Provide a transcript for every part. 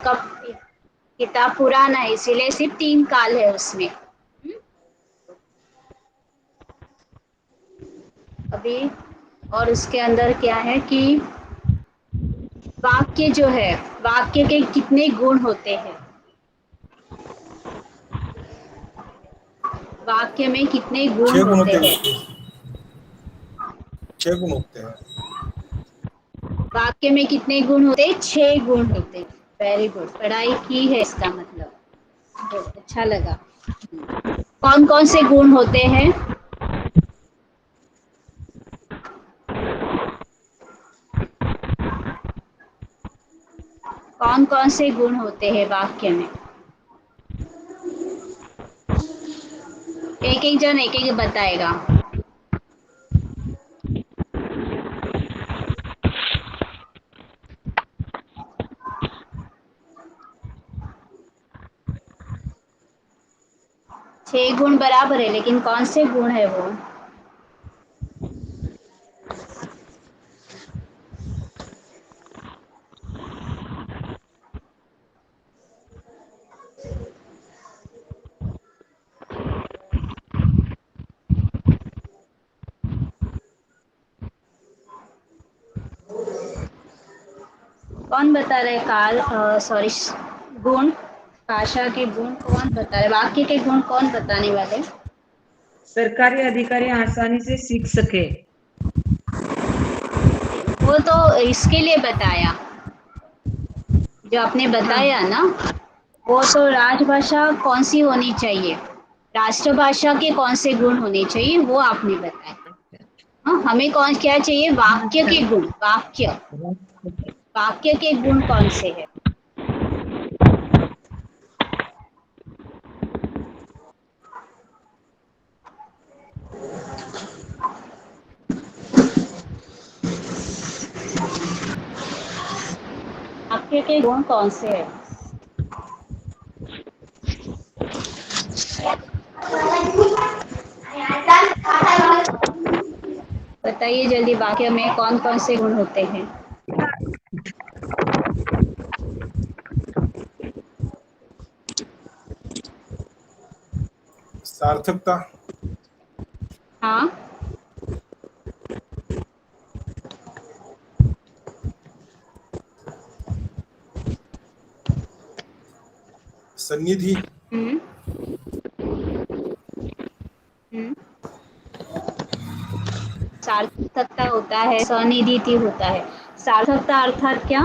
कब किताब पुराना है इसीलिए सिर्फ 3 काल है उसमें। अभी और उसके अंदर क्या है कि वाक्य जो है, वाक्य के कितने गुण होते हैं, वाक्य में कितने गुण 6 गुण होते होते हैं हैं। उसके। 6 गुण होते हैं। वाक्य में कितने गुण होते हैं? 6 गुण होते हैं। वेरी गुड, पढ़ाई की है इसका मतलब, बहुत अच्छा लगा। कौन कौन से गुण होते हैं? कौन कौन से गुण होते हैं वाक्य में? एक एक जन एक एक बताएगा। छह गुण बराबर है, लेकिन कौन से गुण है वो? कौन बता रहे? काल सॉरी, गुण, भाषा के गुण कौन बता रहे? वाक्य के गुण कौन बताने वाले? सरकारी अधिकारी आसानी से सीख सके। वो तो इसके लिए बताया, जो आपने हाँ। बताया ना, वो तो राजभाषा कौन सी होनी चाहिए, राष्ट्रभाषा के कौन से गुण होने चाहिए वो आपने बताया। हाँ, हमें कौन क्या चाहिए? वाक्य के गुण, वाक्य, वाक्य के गुण कौन से है? वाक्य के गुण कौन से है? बताइए जल्दी, वाक्य में कौन कौन से गुण होते हैं? सार्थकता। हाँ, सन्निधि। हम्म, हम्म, सार्थकता होता है, स्वनिधि होता है। सार्थकता अर्थात क्या?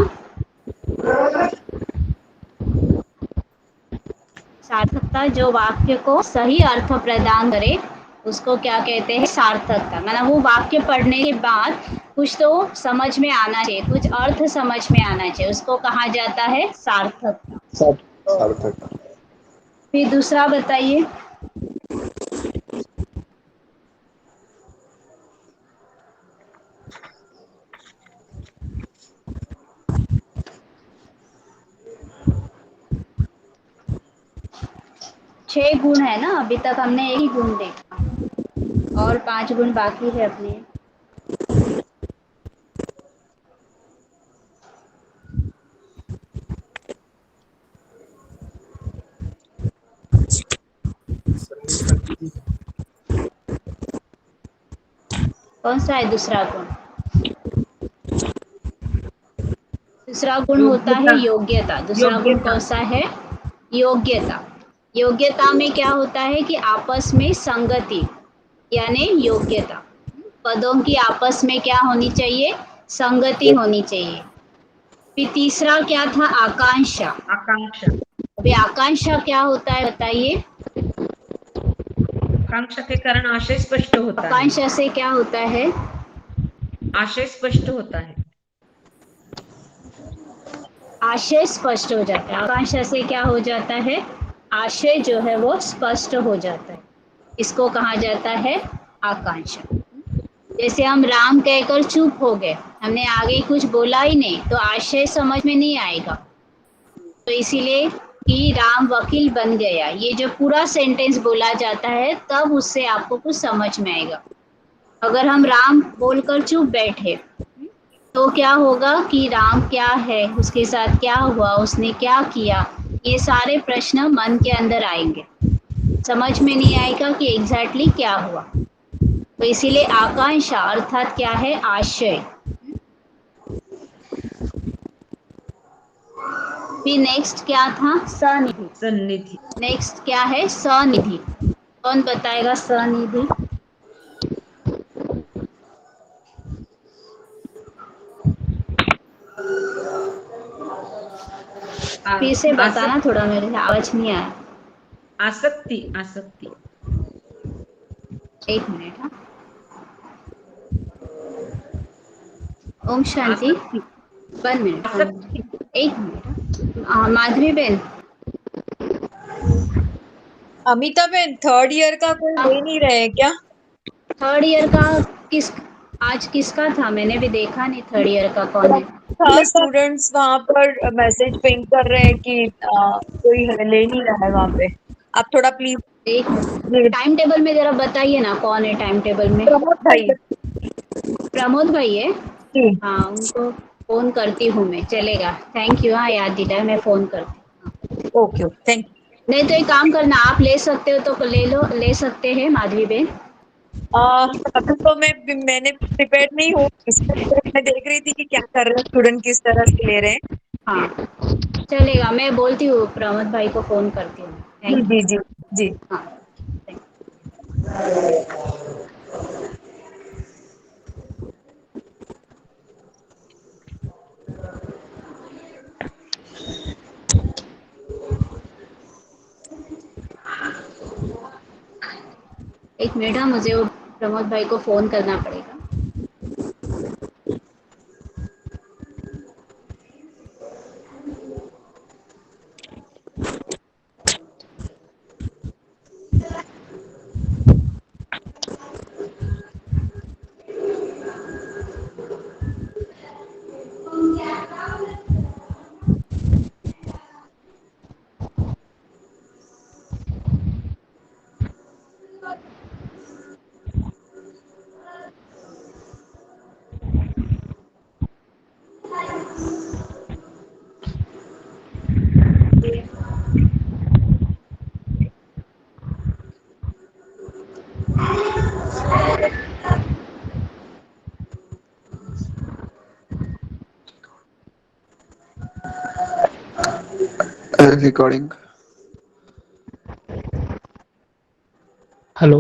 सार्थकता जो वाक्य को सही अर्थ प्रदान करे, उसको क्या कहते हैं? सार्थकता। मतलब वो वाक्य पढ़ने के बाद कुछ तो समझ में आना चाहिए, कुछ अर्थ समझ में आना चाहिए, उसको कहा जाता है सार्थकता। सार्थक। फिर दूसरा बताइए। 6 गुण है ना, अभी तक हमने एक ही गुण देखा और 5 गुण बाकी है अपने। सन्निधि। कौन सा है दूसरा गुण? दूसरा गुण होता है योग्यता। योग्यता। दूसरा गुण योग्यता। कौन सा है? योग्यता। योग्यता में क्या होता है कि आपस में संगति, यानी योग्यता, पदों की आपस में क्या होनी चाहिए? संगति होनी चाहिए। फिर तीसरा क्या था? आकांक्षा। आकांक्षा। अभी आकांक्षा क्या होता है बताइए? आकांक्षा के कारण आशय स्पष्ट होता है। आकांक्षा से क्या होता है? आशय स्पष्ट होता है। आशय स्पष्ट हो जाता है। आकांक्षा से क्या हो जाता है? आशय जो है वो स्पष्ट हो जाता है, इसको कहा जाता है आकांक्षा। जैसे हम राम कहकर चुप हो गए, हमने आगे कुछ बोला ही नहीं, तो आशय समझ में नहीं आएगा। तो इसीलिए कि राम वकील बन गया, ये जो पूरा सेंटेंस बोला जाता है तब उससे आपको कुछ समझ में आएगा। अगर हम राम बोलकर चुप बैठे तो क्या होगा कि राम क्या है, उसके साथ क्या हुआ, उसने क्या किया, ये सारे प्रश्न मन के अंदर आएंगे। समझ में नहीं आएगा कि एग्जैक्टली क्या हुआ। तो इसीलिए आकांक्षा अर्थात क्या है, आशय। फिर नेक्स्ट क्या था, सनिधि। सन्निधि। नेक्स्ट क्या है, सनिधि। कौन बताएगा सनिधि? फिर से बताना, आसक्ति। थोड़ा मेरे आवाज नहीं आया। आसक्ति। आसक्ति। एक मिनट। हाँ, ओम शांति। आसक्ति। 1 मिनट। आसक्ति। एक मिनट। माधवी बहन, अमिता बहन, थर्ड ईयर का कोई ले नहीं रहे हैं क्या? थर्ड ईयर का किस, आज किसका था? मैंने भी देखा नहीं थर्ड ईयर का कौन है। हाँ, स्टूडेंट्स वहां पर मैसेज पिंग कर रहे हैं कि कोई ले नहीं रहा है वहां पे। आप थोड़ा प्लीज। एक टाइम टेबल में जरा बताइए ना, कौन है टाइम टेबल में? प्रमोद भाई। प्रमोद भाई है। जी। हाँ, उनको फोन करती हूँ मैं, चलेगा। Thank you. हाँ, याद दिलाया, मैं फोन करती हूँ। ओके ओके, थैंक नहीं तो एक काम करना, आप ले सकते हो तो ले लो, ले सकते हैं माधवी बहन। यू। अभी तो मैंने प्रिपेयर नहीं हूँ, इसलिए मैं देख रही थी कि क्या कर रहे हैं स्टूडेंट, किस तरह से ले रहे हैं। हाँ, चलेगा, मैं बोलती हूँ, प्रमोद भाई को फोन करती हूँ। जी थैंक जी यू। जी। जी। हाँ, thank you। एक मिनट। हाँ, मुझे वो प्रमोद भाई को फोन करना पड़ेगा। रिकॉर्डिंग। हेलो,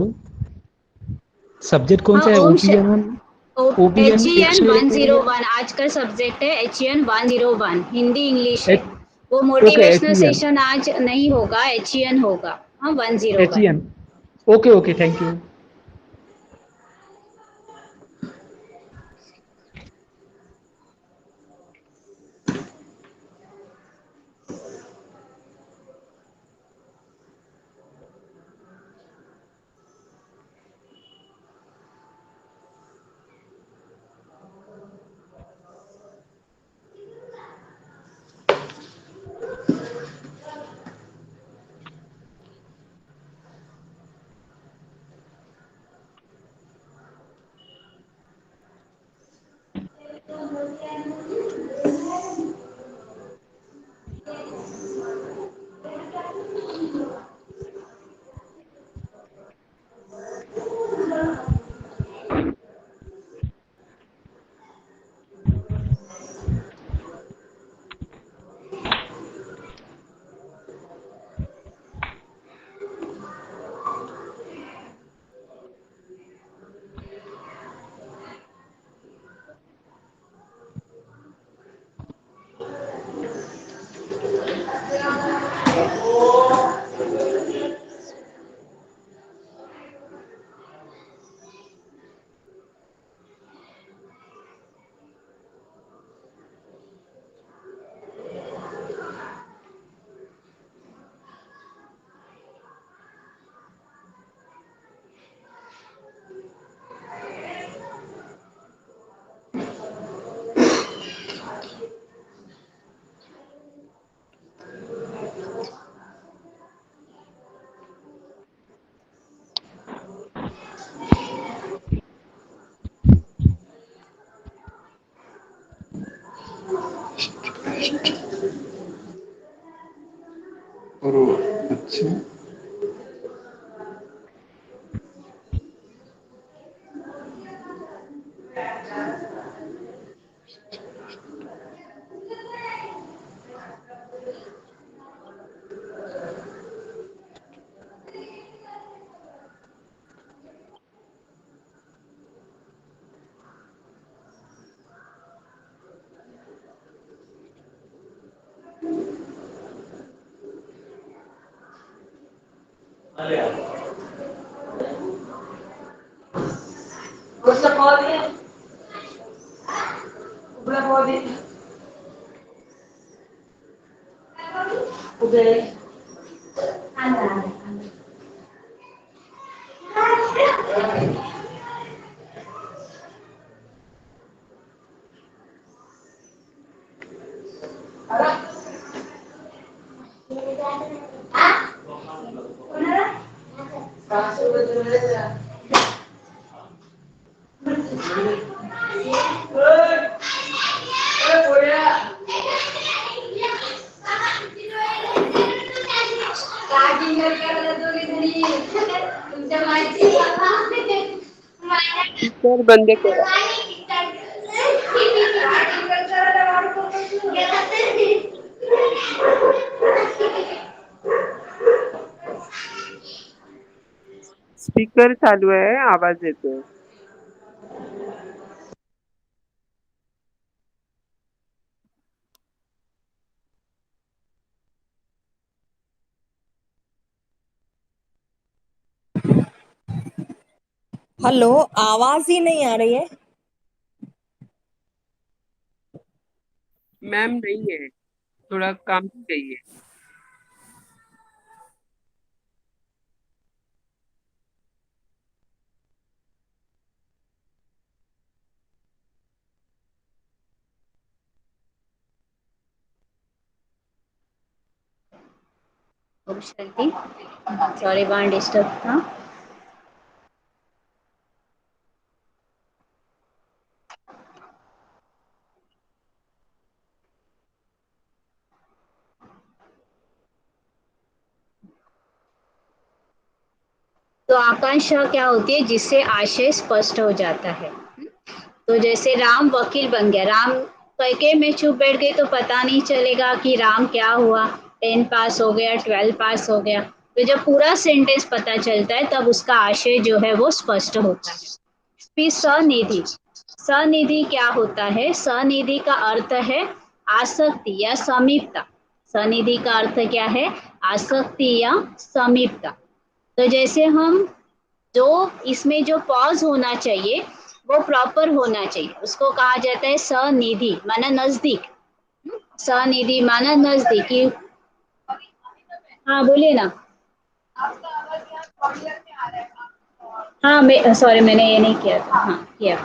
सब्जेक्ट कौन हाँ, सा है? ओम ओपीएन एच ओपीएन ई एक एन सौ वन एक जीरो वन आज का सब्जेक्ट है। HEN 101 हिंदी इंग्लिश है। वो ओके, मोटिवेशनल एचईएन सेशन आज नहीं होगा, HEN होगा। हाँ, 101। HEN. Okay okay, thank you. और अच्छा स्पीकर बंद करा। स्पीकर चालू आहे, आवाज येतोय. हेलो, आवाज ही नहीं आ रही है। मैम नहीं है, थोड़ा काम चाहिए। ओम शांति। सॉरी वहाँ डिस्टर्ब था। तो आकांक्षा क्या होती है? जिससे आशय स्पष्ट हो जाता है। तो जैसे राम वकील बन गया, राम करके मैं चुप बैठ गई तो पता नहीं चलेगा कि राम क्या हुआ, 10 पास हो गया, 12 पास हो गया। तो जब पूरा सेंटेंस पता चलता है तब उसका आशय जो है वो स्पष्ट होता है। फिर सनिधि। सनिधि क्या होता है? सनिधि का अर्थ है आसक्ति या समीपता। सनिधि का अर्थ क्या है? आसक्ति या समीपता। तो जैसे हम जो इसमें जो पॉज होना चाहिए वो प्रॉपर होना चाहिए, उसको कहा जाता है सनिधि, माना नजदीक। सनिधि माना नजदीकी। हाँ बोलिए ना। हाँ मैं सॉरी, मैंने ये नहीं किया था। हाँ किया।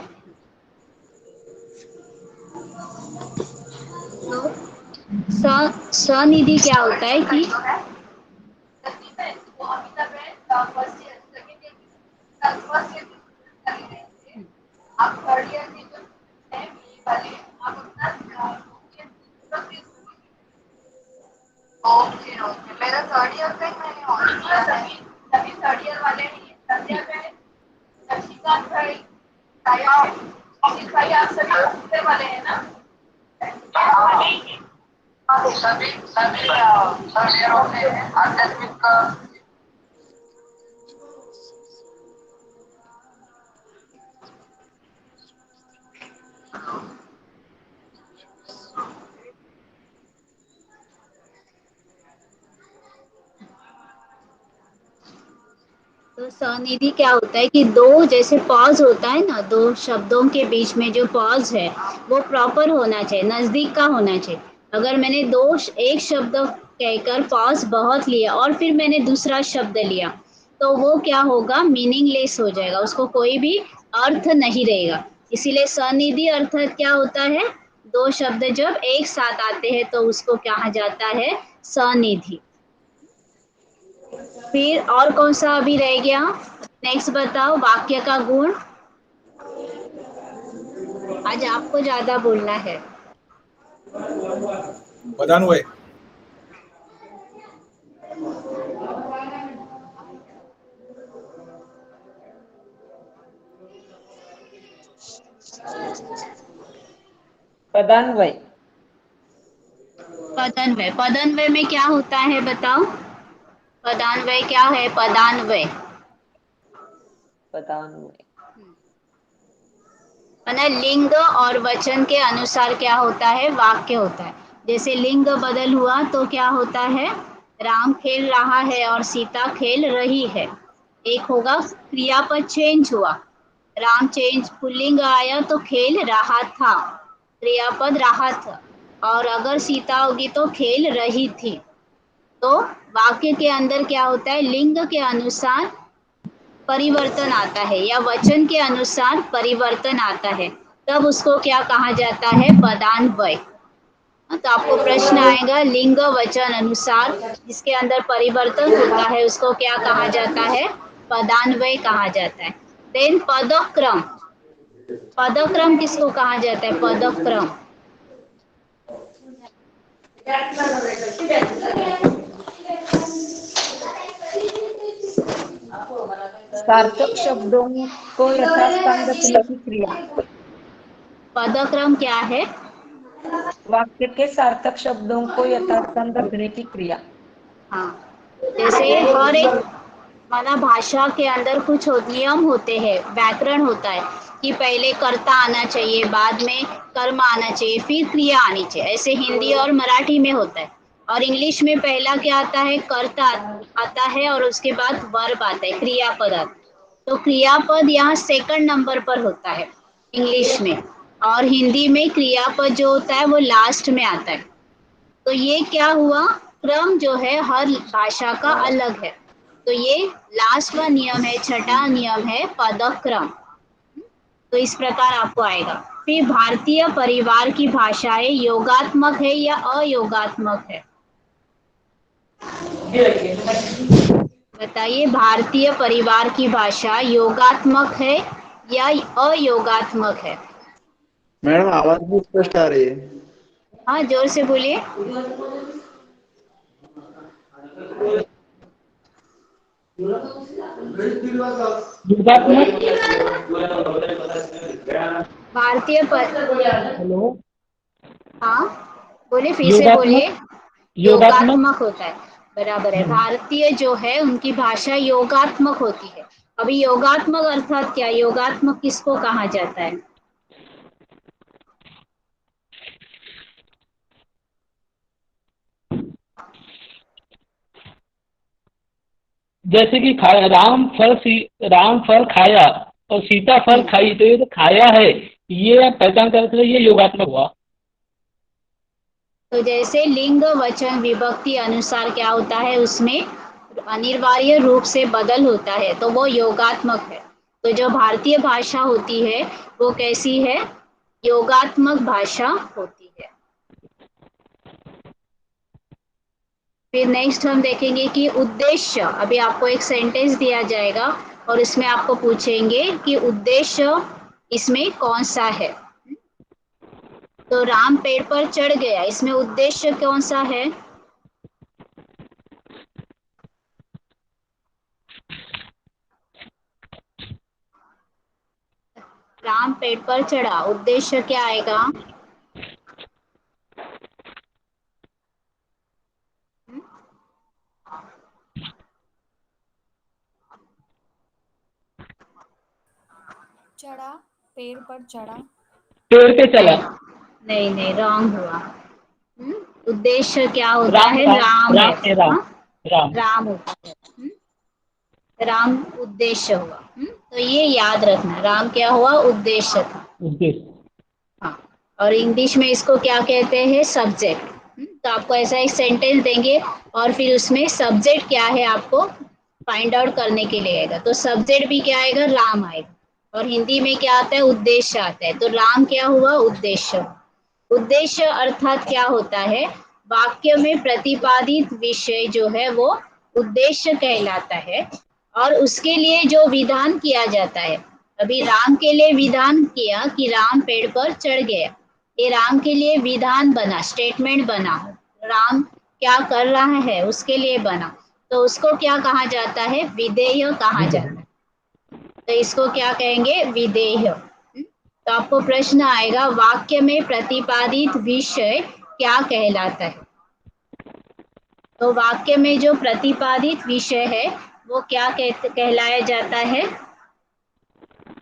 सनिधि क्या होता है कि तो सनिधि क्या होता है कि दो जैसे पॉज होता है ना, दो शब्दों के बीच में जो पॉज है वो प्रॉपर होना चाहिए, नजदीक का होना चाहिए। अगर मैंने एक शब्द कहकर पॉज बहुत लिया और फिर मैंने दूसरा शब्द लिया तो वो क्या होगा? मीनिंगलेस हो जाएगा, उसको कोई भी अर्थ नहीं रहेगा। इसीलिए सनिधि अर्थात क्या होता है? दो शब्द जब एक साथ आते हैं तो उसको कहा जाता है सनिधि। फिर और कौन सा अभी रह गया? नेक्स्ट बताओ, वाक्य का गुण। आज आपको ज्यादा बोलना है। बदान्वय पदान्वय। पदान्वय, पदान्वय में क्या होता है बताओ? पदान्वय क्या है? पदान्वय पदान्वय माने लिंग और वचन के अनुसार क्या होता है? वाक्य होता है। जैसे लिंग बदल हुआ तो क्या होता है? राम खेल रहा है और सीता खेल रही है। एक होगा क्रियापद चेंज हुआ, राम चेंज पुल्लिंग आया तो खेल रहा था, क्रियापद रहा था। और अगर सीता होगी तो खेल रही थी। तो वाक्य के अंदर क्या होता है? लिंग के अनुसार परिवर्तन आता है या वचन के अनुसार परिवर्तन आता है, तब उसको क्या कहा जाता है? पदान्वय। तो आपको प्रश्न आएगा लिंग वचन अनुसार जिसके अंदर परिवर्तन होता है उसको क्या कहा जाता है? पदान्वय कहा जाता है। देन पदक्रम, पदक्रम किसको कहा जाता है? पदक्रम सार्थक शब्दों को यथास्थान रखने की क्रिया। पदक्रम क्या है? वाक्य के सार्थक शब्दों को यथास्थान रखने की क्रिया। हाँ, जैसे हर एक माना भाषा के अंदर कुछ नियम होते हैं, व्याकरण होता है कि पहले कर्ता आना चाहिए, बाद में कर्म आना चाहिए, फिर क्रिया आनी चाहिए। ऐसे हिंदी और मराठी में होता है। और इंग्लिश में पहला क्या आता है? कर्ता आता है और उसके बाद वर्ब आता है, क्रियापद आता है। तो क्रियापद यहाँ सेकंड नंबर पर होता है इंग्लिश में, और हिंदी में क्रियापद जो होता है वो लास्ट में आता है। तो ये क्या हुआ? क्रम जो है हर भाषा का अलग है। तो ये लास्ट का नियम है, छठा नियम है पदक्रम। तो इस प्रकार आपको आएगा। फिर भारतीय परिवार की भाषाएं योगात्मक है या अयोगात्मक है? बताइए, भारतीय परिवार की भाषा योगात्मक है या अयोगात्मक है? मैडम आवाज भी स्पष्ट आ रही है। हाँ, जोर से बोलिए। योगात्मक। भारतीय हेलो। हाँ बोलिए, फिर से योगात्मक। बोलिए। योगात्मक। योगात्मक होता है, बराबर है। भारतीय जो है उनकी भाषा योगात्मक होती है। अभी योगात्मक अर्थात क्या? योगात्मक किसको कहा जाता है? जैसे कि राम फल खाया और सीता फल खाई, तो ये तो खाया है, ये आप पहचान कर ये योगात्मक हुआ। तो जैसे लिंग वचन विभक्ति अनुसार क्या होता है, उसमें अनिवार्य रूप से बदल होता है, तो वो योगात्मक है। तो जो भारतीय भाषा होती है वो कैसी है? योगात्मक भाषा होती है। फिर नेक्स्ट हम देखेंगे कि उद्देश्य। अभी आपको एक सेंटेंस दिया जाएगा और इसमें आपको पूछेंगे कि उद्देश्य इसमें कौन सा है। तो राम पेड़ पर चढ़ गया, इसमें उद्देश्य कौन सा है? राम पेड़ पर चढ़ा, उद्देश्य क्या आएगा? चढ़ा, पेड़ पर चढ़ा। पेड़ पे चला। नहीं नहीं, रॉन्ग हुआ। उद्देश्य क्या होता राम है? राम राम है। राम है राम। हाँ? राम। राम होता है। राम उद्देश्य हुआ। तो ये याद रखना, राम क्या हुआ? उद्देश्य था। उद्देश्य। हाँ, और इंग्लिश में इसको क्या कहते हैं? सब्जेक्ट। तो आपको ऐसा एक सेंटेंस देंगे और फिर उसमें सब्जेक्ट क्या है आपको फाइंड आउट करने के लिए आएगा। तो सब्जेक्ट भी क्या आएगा? राम आएगा। और हिंदी में क्या आता है? उद्देश्य आता है। तो राम क्या हुआ? उद्देश्य। उद्देश्य अर्थात क्या होता है? वाक्य में प्रतिपादित विषय जो है वो उद्देश्य कहलाता है, और उसके लिए जो विधान किया जाता है। अभी राम के लिए विधान किया कि राम पेड़ पर चढ़ गया, ये राम के लिए विधान बना, स्टेटमेंट बना। राम क्या कर रहा है उसके लिए बना। तो उसको क्या कहा जाता है? विधेय कहा जाता है। तो इसको क्या कहेंगे? विधेय। तो आपको प्रश्न आएगा, वाक्य में प्रतिपादित विषय क्या कहलाता है? तो वाक्य में जो प्रतिपादित विषय है वो क्या कहलाया जाता है?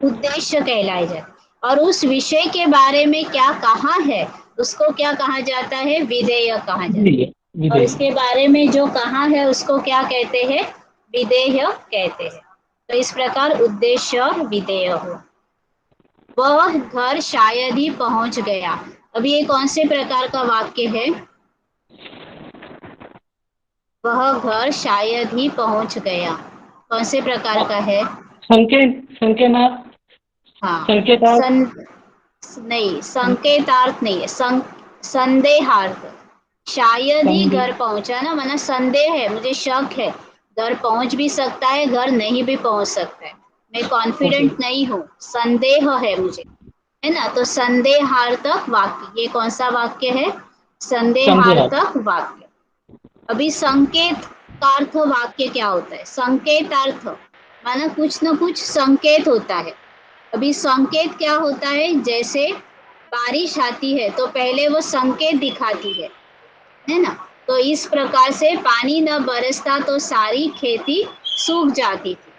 उद्देश्य कहलाया जाता है। और उस विषय के बारे में क्या कहा है उसको क्या कहा जाता है? विधेय कहा जाता है। विधेय और विधेय इसके बारे में जो कहा है उसको क्या कहते हैं? विधेय कहते हैं। तो इस प्रकार उद्देश्य और विधेय हो। वह घर शायद ही पहुंच गया। अभी ये कौन से प्रकार का वाक्य है? वह घर शायद ही पहुंच गया, कौन से प्रकार का है? संकेत हाँ, संकेतार्थ नहीं, संकेतार्थ नहीं है, संदेहार्थ। शायद ही संदेह घर पहुंचा ना, माना संदेह है, मुझे शक है, घर पहुंच भी सकता है, घर नहीं भी पहुंच सकता है, मैं कॉन्फिडेंट नहीं हूँ, संदेह है मुझे, है ना। तो संदेहार्थक वाक्य, ये कौन सा वाक्य है? संदेहार्थक वाक्य। अभी संकेत का अर्थ वाक्य क्या होता है? संकेतार्थ माना कुछ न कुछ संकेत होता है। अभी संकेत क्या होता है? जैसे बारिश आती है तो पहले वो संकेत दिखाती है ना। तो इस प्रकार से पानी न बरसता तो सारी खेती सूख जाती थी।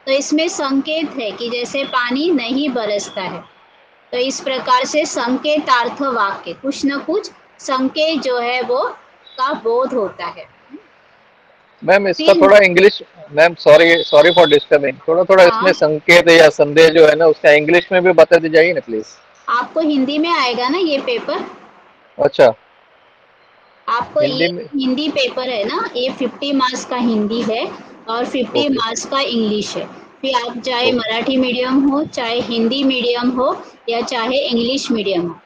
तो इसमें संकेत है कि जैसे पानी नहीं बरसता है। तो इस प्रकार से संकेतार्थ वाक्य, कुछ न कुछ संकेत जो है वो का बोध होता है। मैम इसका फिर थोड़ा English, ma'am sorry sorry for disturbing, थोड़ा थोड़ा इसमें हाँ, संकेत या संदेह जो है ना उसका इंग्लिश में भी बता दीजिए ना प्लीज। आपको हिंदी में आएगा ना ये पेपर? अच्छा, आपको ये हिंदी में। हिंदी पेपर है ना, ये 50 मार्क्स का हिंदी है और 50 ओके मार्क्स का इंग्लिश है। फिर आप चाहे ओके मराठी मीडियम हो, चाहे हिंदी मीडियम हो, या चाहे इंग्लिश मीडियम हो,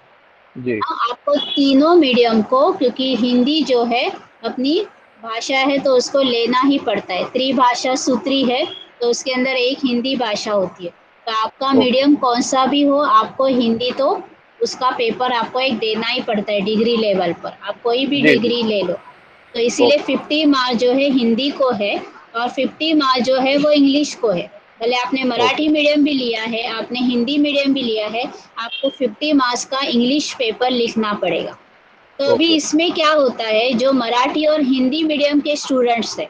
जी आपको तीनों मीडियम को, क्योंकि हिंदी जो है अपनी भाषा है तो उसको लेना ही पड़ता है, त्रिभाषा सूत्री है, तो उसके अंदर एक हिंदी भाषा होती है। तो आपका ओके मीडियम कौन सा भी हो, आपको हिंदी तो उसका पेपर आपको एक देना ही पड़ता है डिग्री लेवल पर, आप कोई भी जी जी डिग्री ले लो। तो इसीलिए ओके 50 मार्क्स जो है हिंदी को है और 50 मार्क्स जो है वो इंग्लिश को है। भले आपने मराठी ओके मीडियम भी लिया है, आपने हिंदी मीडियम भी लिया है, आपको 50 मार्क्स का इंग्लिश पेपर लिखना पड़ेगा। तो अभी ओके इसमें क्या होता है, जो मराठी और हिंदी मीडियम के स्टूडेंट्स हैं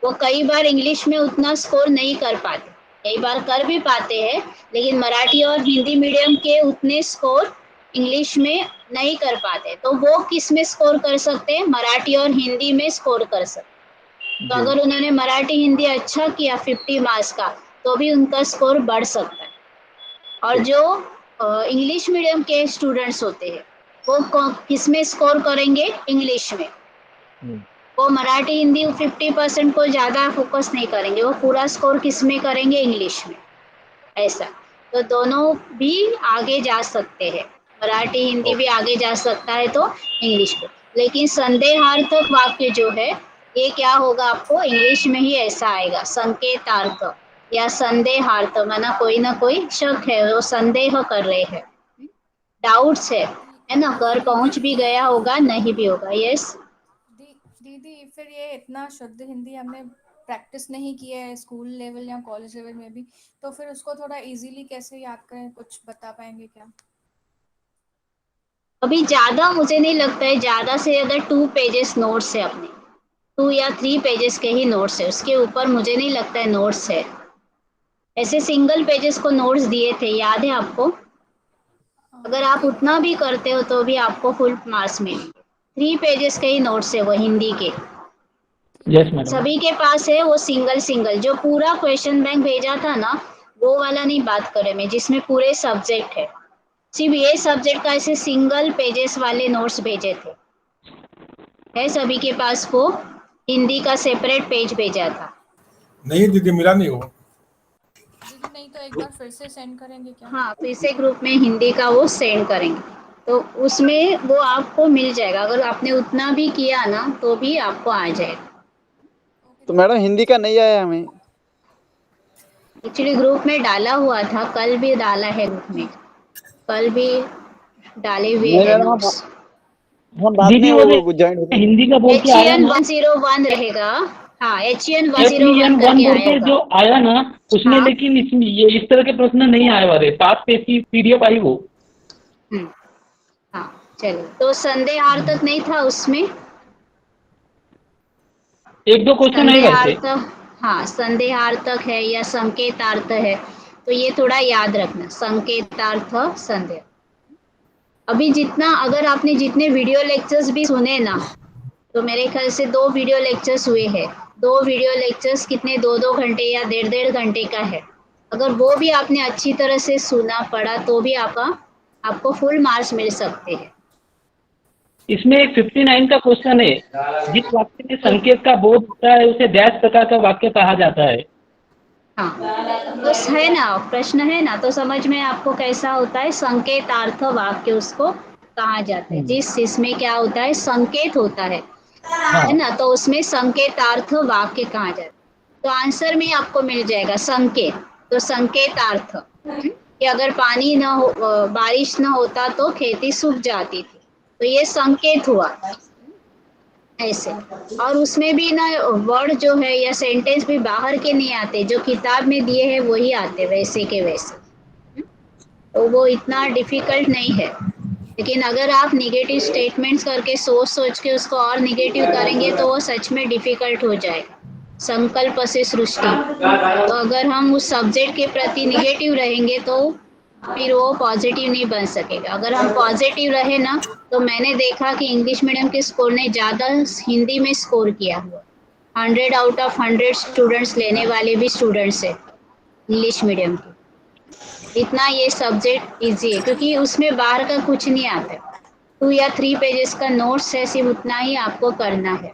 वो कई बार इंग्लिश में उतना स्कोर नहीं कर पाते, कई बार कर भी पाते हैं, लेकिन मराठी और हिंदी मीडियम के उतने स्कोर इंग्लिश में नहीं कर पाते। तो वो किस में स्कोर कर सकते हैं? मराठी और हिंदी में स्कोर कर सकते। तो जी अगर उन्होंने मराठी हिंदी अच्छा किया 50 मार्क्स का, तो भी उनका स्कोर बढ़ सकता है। और ठीक जो इंग्लिश मीडियम के स्टूडेंट्स होते हैं वो किस में स्कोर करेंगे? इंग्लिश में। हम्म, वो मराठी हिंदी 50% को ज़्यादा फोकस नहीं करेंगे, वो पूरा स्कोर किस में करेंगे? इंग्लिश में। ऐसा। तो दोनों भी आगे जा सकते हैं, मराठी हिंदी भी ओके आगे जा सकता है तो इंग्लिश को। लेकिन संदेहार्थक वाक्य जो है ये क्या होगा? आपको इंग्लिश में ही ऐसा आएगा, संकेतार्थ या संदेहार्थ, माना कोई ना कोई शक है, वो संदेह कर रहे हैं, डाउट्स है ना, घर दीदी पहुंच भी गया होगा, नहीं भी होगा। यस, दीदी फिर ये इतना शुद्ध हिंदी हमने प्रैक्टिस नहीं की है स्कूल लेवल या कॉलेज लेवल में भी, तो फिर उसको थोड़ा इजीली कैसे याद करें, कुछ बता पाएंगे क्या? अभी ज्यादा मुझे नहीं लगता है, ज्यादा से ज्यादा 2 पेजेस नोट्स है अपने, 2 या 3 पेजेस के ही नोट्स है, उसके ऊपर मुझे नहीं लगता है नोट्स है। ऐसे सिंगल पेजेस को नोट्स दिए थे, याद है आपको? अगर आप एक उतना भी करते हो तो भी आपको फुल मार्क्स मिलेंगे। 3 पेजेस के ही नोट्स है वो हिंदी के, ठीक है यस दीदी। मैडम। सभी के पास है वो सिंगल सिंगल। जो पूरा क्वेश्चन बैंक भेजा था ना, वो वाला नहीं बात करें मैं, जिसमें पूरे सब्जेक्ट है, सिर्फ ये सब्जेक्ट का ऐसे सिंगल पेजेस वाले नोट्स भेजे थे। है सभी के पास वो? हिंदी का सेपरेट पेज भेजा था। नहीं दीदी, मिला नहीं हो। दीदी नहीं तो एक बार फिर से सेंड करेंगे क्या? हाँ, फिर से ग्रुप में हिंदी का वो सेंड करेंगे, तो उसमें वो आपको मिल जाएगा। अगर आपने उतना भी किया ना तो भी आपको आ जाएगा। ओके तो दीदी, मैडम हिंदी थैंक का यू। नहीं आया हमें। एक्चुअली ग्रुप में डाला हुआ था, कल भी डाला है ग्रुप में, कल भी डाले हुए नहीं हैं मैडम, हम नोट्स। हम बाद दीदी में वो वो ज्वाइन हो गए। हिंदी का बोल के आया HCN ना। 101 रहेगा, हाँ, HN HEN 101 1 करके बोल के आएगा। जो आया ना उसमें, हाँ। लेकिन इसमें ये इस तरह के प्रश्न नहीं आए वाले, पास पे की PDF आई वो। हाँ, चलिए, तो संदेहार्थक नहीं था उसमें? एक दो क्वेश्चन है वैसे। संदेहार्थक, हाँ, संदेहार्थक है या संकेतार्थ है, तो ये थोड़ा याद रखना, संकेतार्थ, संदेह। अभी जितना, अगर आपने जितने वीडियो लेक्चर्स भी सुने ना, तो मेरे ख्याल से 2 वीडियो लेक्चर्स हुए हैं। 2 वीडियो लेक्चर्स कितने, 2-2 घंटे या 1.5 घंटे का है। अगर वो भी आपने अच्छी तरह से सुना पढ़ा तो भी आपको फुल मार्क्स मिल सकते हैं। इसमें एक 59 का क्वेश्चन है, जिस वाक्य में संकेत का बोध होता है उसे डैश प्रकार का वाक्य कहा जाता है। हाँ, तो है ना, प्रश्न है ना, तो समझ में आपको कैसा होता है, संकेतार्थ वाक्य उसको कहा जाता है। जिसमें क्या होता है, संकेत होता है हाँ। ना, तो उसमें संकेतार्थ वाक्य कहा जाता है। तो आंसर में आपको मिल जाएगा संकेत, तो संकेतार्थ, कि अगर पानी ना हो, बारिश ना होता तो खेती सूख जाती थी, तो ये संकेत हुआ ऐसे। और उसमें भी ना वर्ड जो है या सेंटेंस भी बाहर के नहीं आते, जो किताब में दिए हैं वही आते वैसे के वैसे, तो वो इतना डिफिकल्ट नहीं है। लेकिन अगर आप निगेटिव स्टेटमेंट्स करके सोच सोच के उसको और निगेटिव करेंगे तो वो सच में डिफिकल्ट हो जाएगा। संकल्प से सृष्टि, तो अगर हम उस सब्जेक्ट के प्रति निगेटिव रहेंगे तो फिर वो पॉजिटिव नहीं बन सकेगा। अगर हम पॉजिटिव रहे ना, तो मैंने देखा कि इंग्लिश मीडियम के स्कूल ने ज़्यादा हिंदी में स्कोर किया हुआ, 100 आउट ऑफ 100 स्टूडेंट्स लेने वाले भी स्टूडेंट्स है इंग्लिश मीडियम के। इतना ये सब्जेक्ट इजी है क्योंकि उसमें बाहर का कुछ नहीं आता, 2 या 3 पेजेस का नोट्स है, सिर्फ उतना ही आपको करना है।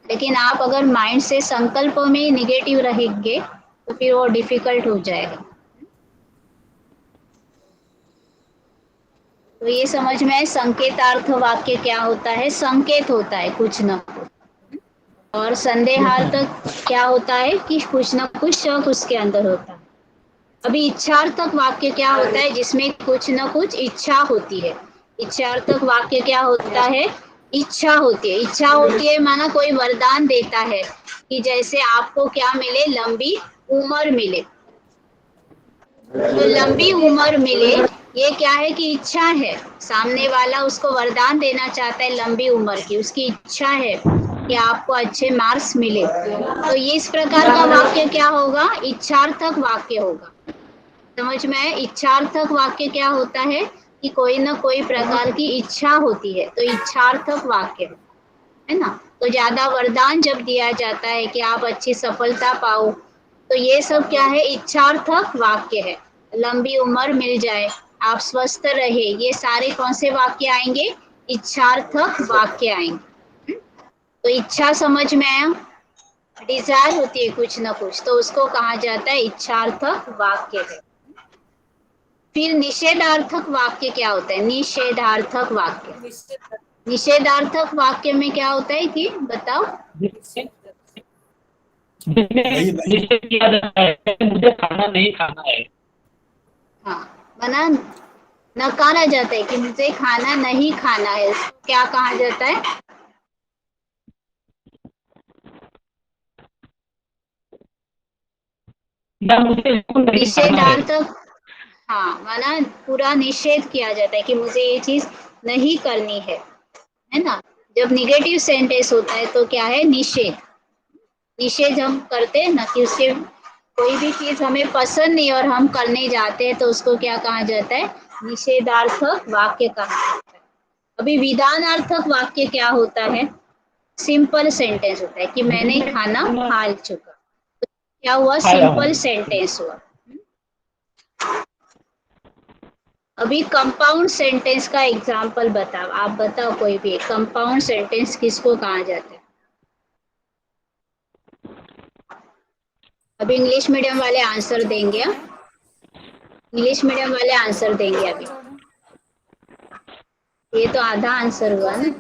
लेकिन आप अगर माइंड से संकल्प में ही निगेटिव रहेंगे तो फिर वो डिफिकल्ट हो जाएगा। तो ये समझ में आए, संकेतार्थ वाक्य क्या होता है, संकेत होता है कुछ न कुछ। और संदेहार्थक क्या होता है कि कुछ न कुछ शक उसके अंदर होता है। अभी इच्छार्थक वाक्य क्या होता है, जिसमें कुछ न कुछ इच्छा होती है। इच्छार्थक वाक्य क्या होता है, इच्छा होती है। इच्छा होती है माना कोई वरदान देता है कि जैसे आपको क्या मिले, लंबी उम्र मिले। तो लंबी उम्र मिले, ये क्या है कि इच्छा है, सामने वाला उसको वरदान देना चाहता है लंबी उम्र की, उसकी इच्छा है कि आपको अच्छे मार्क्स मिले। तो ये इस प्रकार का वाक्य क्या होगा, इच्छार्थक वाक्य होगा। समझ में आए, इच्छार्थक वाक्य क्या होता है कि कोई ना कोई प्रकार की इच्छा होती है, तो इच्छार्थक वाक्य है ना। तो ज्यादा वरदान जब दिया जाता है कि आप अच्छी सफलता पाओ, तो ये सब क्या है, इच्छार्थक वाक्य है। लंबी उम्र मिल जाए, आप स्वस्थ रहे, ये सारे कौन से वाक्य आएंगे, इच्छार्थक वाक्य आएंगे। तो इच्छा समझ में आया, डिजायर होती है कुछ ना कुछ, तो उसको कहा जाता है इच्छार्थक वाक्य है। फिर निषेधार्थक वाक्य क्या होता है, निषेधार्थक वाक्य, निषेधार्थक वाक्य में क्या होता है कि बताओ। जिसमें नहीं नहीं निषेध किया जाता है, मुझे खाना नहीं खाना है। हाँ, मना नकारा जाता है कि मुझे खाना नहीं खाना है, उसको क्या कहा जाता है, या मुझे बिल्कुल नहीं खाना है। निषेधार्थक। हाँ, माना पूरा निषेध किया जाता है कि मुझे ये चीज नहीं करनी है ना। जब निगेटिव सेंटेंस होता है तो क्या है, निषेध। निषेध हम करते हैं ना कि उसके कोई भी चीज हमें पसंद नहीं और हम करने जाते हैं, तो उसको क्या कहा जाता है, निषेधार्थक वाक्य कहा जाता है। अभी विधानार्थक वाक्य क्या होता है, सिंपल सेंटेंस होता है कि मैंने खाना खा चुका, क्या हुआ, खाया हूँ। सिंपल सेंटेंस हुआ। अभी कंपाउंड सेंटेंस का एग्जांपल बताओ, आप बताओ कोई भी कंपाउंड सेंटेंस किसको कहा जाता है। अभी इंग्लिश मीडियम वाले आंसर देंगे, इंग्लिश मीडियम वाले आंसर देंगे अभी। ये तो आधा आंसर हुआ ना।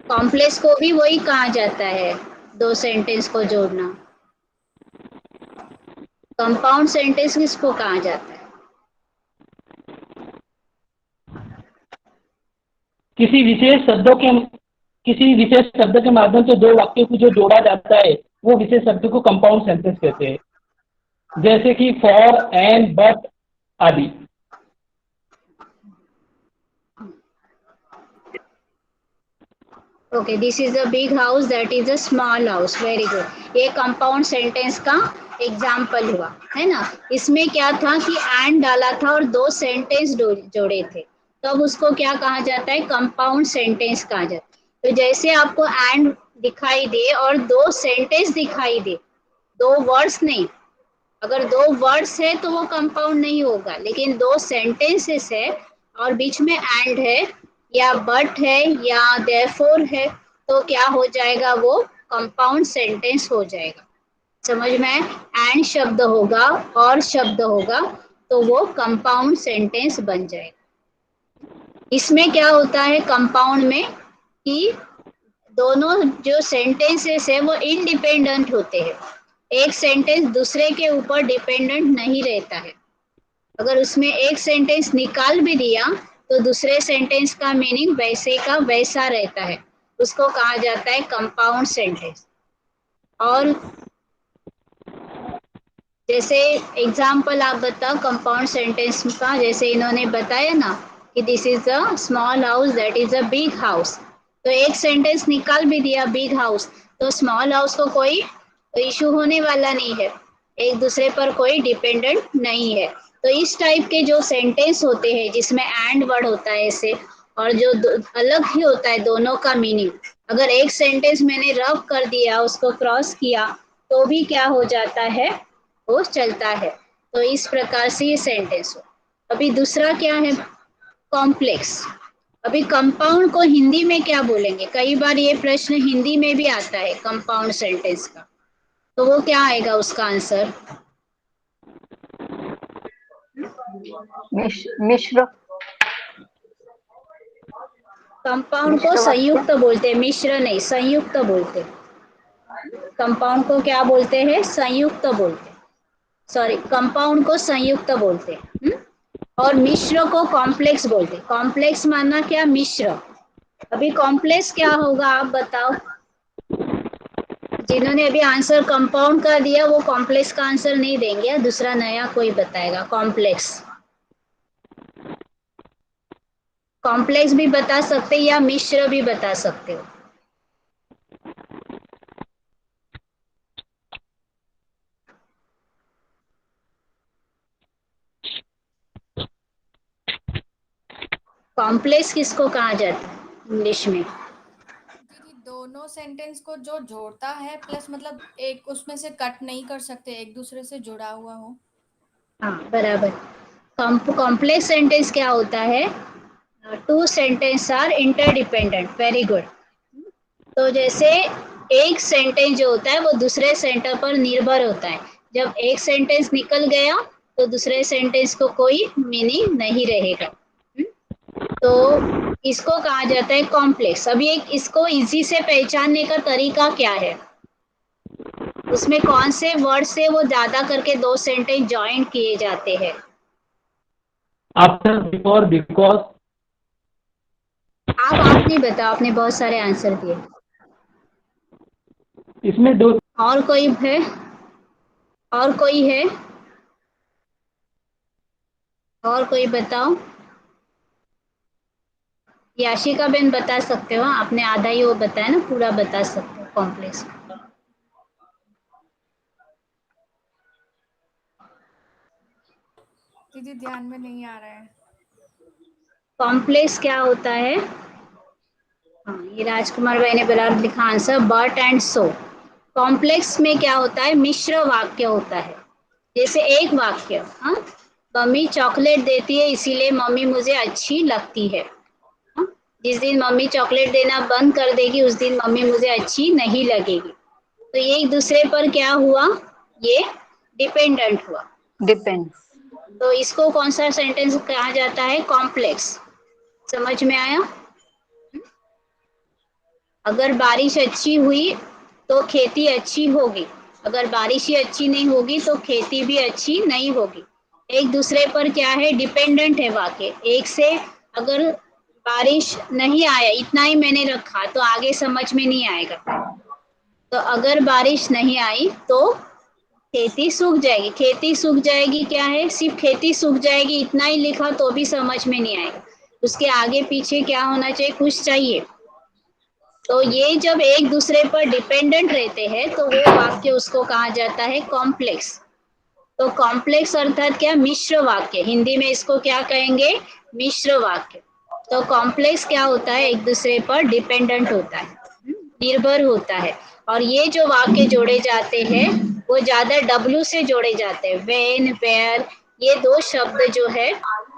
कॉम्प्लेक्स को भी वही कहा जाता है, 2 सेंटेंस को जोड़ना। कंपाउंड सेंटेंस किसको कहा जाता है, किसी विशेष शब्दों के किसी विशेष शब्द के माध्यम से दो वाक्यों को जो जोड़ा जाता है वो विशेष शब्द को कंपाउंड सेंटेंस कहते हैं, जैसे कि फॉर, एंड, बट आदि। Okay, this is a big house, that is a small house. Very good. ये कंपाउंड सेंटेंस का एग्जाम्पल हुआ है ना। इसमें क्या था कि एंड डाला था और दो सेंटेंस जोड़े थे, तब उसको क्या कहा जाता है? कंपाउंड सेंटेंस कहा जाता है। तो जैसे आपको एंड दिखाई दे और दो सेंटेंस दिखाई दे, दो वर्ड्स नहीं, अगर दो वर्ड्स है तो वो कंपाउंड नहीं होगा, लेकिन दो सेंटेंसेस है और बीच में एंड है या बट है या देयरफॉर है, तो क्या हो जाएगा? वो कंपाउंड सेंटेंस हो जाएगा। समझ में? एंड शब्द होगा और शब्द होगा तो वो कंपाउंड सेंटेंस बन जाएगा। इसमें क्या होता है कंपाउंड में कि दोनों जो सेंटेंसेस है वो इंडिपेंडेंट होते हैं, एक सेंटेंस दूसरे के ऊपर डिपेंडेंट नहीं रहता है। अगर उसमें एक सेंटेंस निकाल भी दिया तो दूसरे सेंटेंस का मीनिंग वैसे का वैसा रहता है, उसको कहा जाता है कंपाउंड सेंटेंस। और जैसे एग्जाम्पल आप बताओ कंपाउंड सेंटेंस का, जैसे इन्होंने बताया ना कि this is a small house, that is a big house, तो एक सेंटेंस निकाल भी दिया बिग हाउस, तो स्मॉल हाउस को कोई इशू होने वाला नहीं है, एक दूसरे पर कोई डिपेंडेंट नहीं है। तो इस टाइप के जो सेंटेंस होते हैं जिसमें एंड वर्ड होता है ऐसे, और जो अलग ही होता है दोनों का मीनिंग, अगर एक सेंटेंस मैंने रब कर दिया, उसको क्रॉस किया, तो भी क्या हो जाता है? वो चलता है। तो इस प्रकार से ये सेंटेंस हो। अभी दूसरा क्या है? कॉम्प्लेक्स। अभी कंपाउंड को हिंदी में क्या बोलेंगे? कई बार ये प्रश्न हिंदी में भी आता है कंपाउंड सेंटेंस का, तो वो क्या आएगा उसका आंसर? मिश्र। कंपाउंड को संयुक्त बोलते हैं, मिश्र नहीं, संयुक्त बोलते हैं। कंपाउंड को क्या बोलते हैं? संयुक्त बोलते हैं। सॉरी, कंपाउंड को संयुक्त बोलते हैं। और मिश्र को कॉम्प्लेक्स बोलते हैं। कॉम्प्लेक्स माना क्या? मिश्र। अभी कॉम्प्लेक्स क्या होगा आप बताओ? जिन्होंने अभी आंसर कंपाउंड का दिया वो कॉम्प्लेक्स का आंसर नहीं देंगे, दूसरा नया कोई बताएगा। कॉम्प्लेक्स, कॉम्प्लेक्स भी बता सकते या मिश्र भी बता सकते हो। कॉम्प्लेक्स किसको कहा जाता है इंग्लिश में? दीदी दोनों सेंटेंस को जो जोड़ता है, प्लस मतलब एक उसमें से कट नहीं कर सकते, एक दूसरे से जुड़ा हुआ हो। हाँ बराबर। कॉम्प्लेक्स सेंटेंस क्या होता है? Two sentence are interdependent. Very good. तो जैसे एक सेंटेंस जो होता है वो दूसरे सेंटेंस पर निर्भर होता है, जब एक सेंटेंस निकल गया तो दूसरे सेंटेंस को कोई मीनिंग नहीं रहेगा। तो इसको कहा जाता है कॉम्प्लेक्स। अभी एक इसको इजी से पहचानने का तरीका क्या है? उसमें कौन से वर्ड से वो ज्यादा करके दो सेंटेंस ज्वाइन किए जाते हैं? After, before, because. आप नहीं बताओ, आपने बहुत सारे आंसर दिए। इसमें दो। और कोई है? और कोई है? और कोई बताओ। याशिका बेन बता सकते हो? आपने आधा ही वो बताया ना, पूरा बता सकते हो कॉम्प्लेक्स। दीदी ध्यान में नहीं आ रहा है। कॉम्प्लेक्स क्या होता है? हाँ, ये राजकुमार भाई ने बराबर लिखा answer, but and so. Complex में क्या होता है? मिश्र वाक्य होता है। जैसे एक वाक्य, हाँ, मम्मी चॉकलेट देती है इसीलिए मम्मी मुझे अच्छी लगती है। हाँ? जिस दिन मम्मी चॉकलेट देना बंद कर देगी उस दिन मम्मी मुझे अच्छी नहीं लगेगी। तो ये एक दूसरे पर क्या हुआ? ये डिपेंडेंट हुआ। डिपेंड। तो इसको कौन सा सेंटेंस कहा जाता है? कॉम्प्लेक्स। समझ में आया? अगर बारिश अच्छी हुई तो खेती अच्छी होगी, अगर बारिश ही अच्छी नहीं होगी तो खेती भी अच्छी नहीं होगी। एक दूसरे पर क्या है? डिपेंडेंट है वाक्य। एक से अगर बारिश नहीं आया, इतना ही मैंने रखा तो आगे समझ में नहीं आएगा। तो अगर बारिश नहीं आई तो खेती सूख जाएगी। खेती सूख जाएगी क्या है, सिर्फ खेती सूख जाएगी इतना ही लिखा तो भी समझ में नहीं आएगा, उसके आगे पीछे क्या होना चाहिए, कुछ चाहिए। तो ये जब एक दूसरे पर डिपेंडेंट रहते हैं तो वो वाक्य उसको कहा जाता है कॉम्प्लेक्स। तो कॉम्प्लेक्स अर्थात क्या, मिश्र वाक्य, हिंदी में इसको क्या कहेंगे, मिश्र वाक्य। तो कॉम्प्लेक्स क्या होता है, एक दूसरे पर डिपेंडेंट होता है, निर्भर होता है। और ये जो वाक्य जोड़े जाते हैं वो ज्यादा डब्ल्यू से जोड़े जाते हैं, व्हेन, वेयर, ये दो शब्द जो है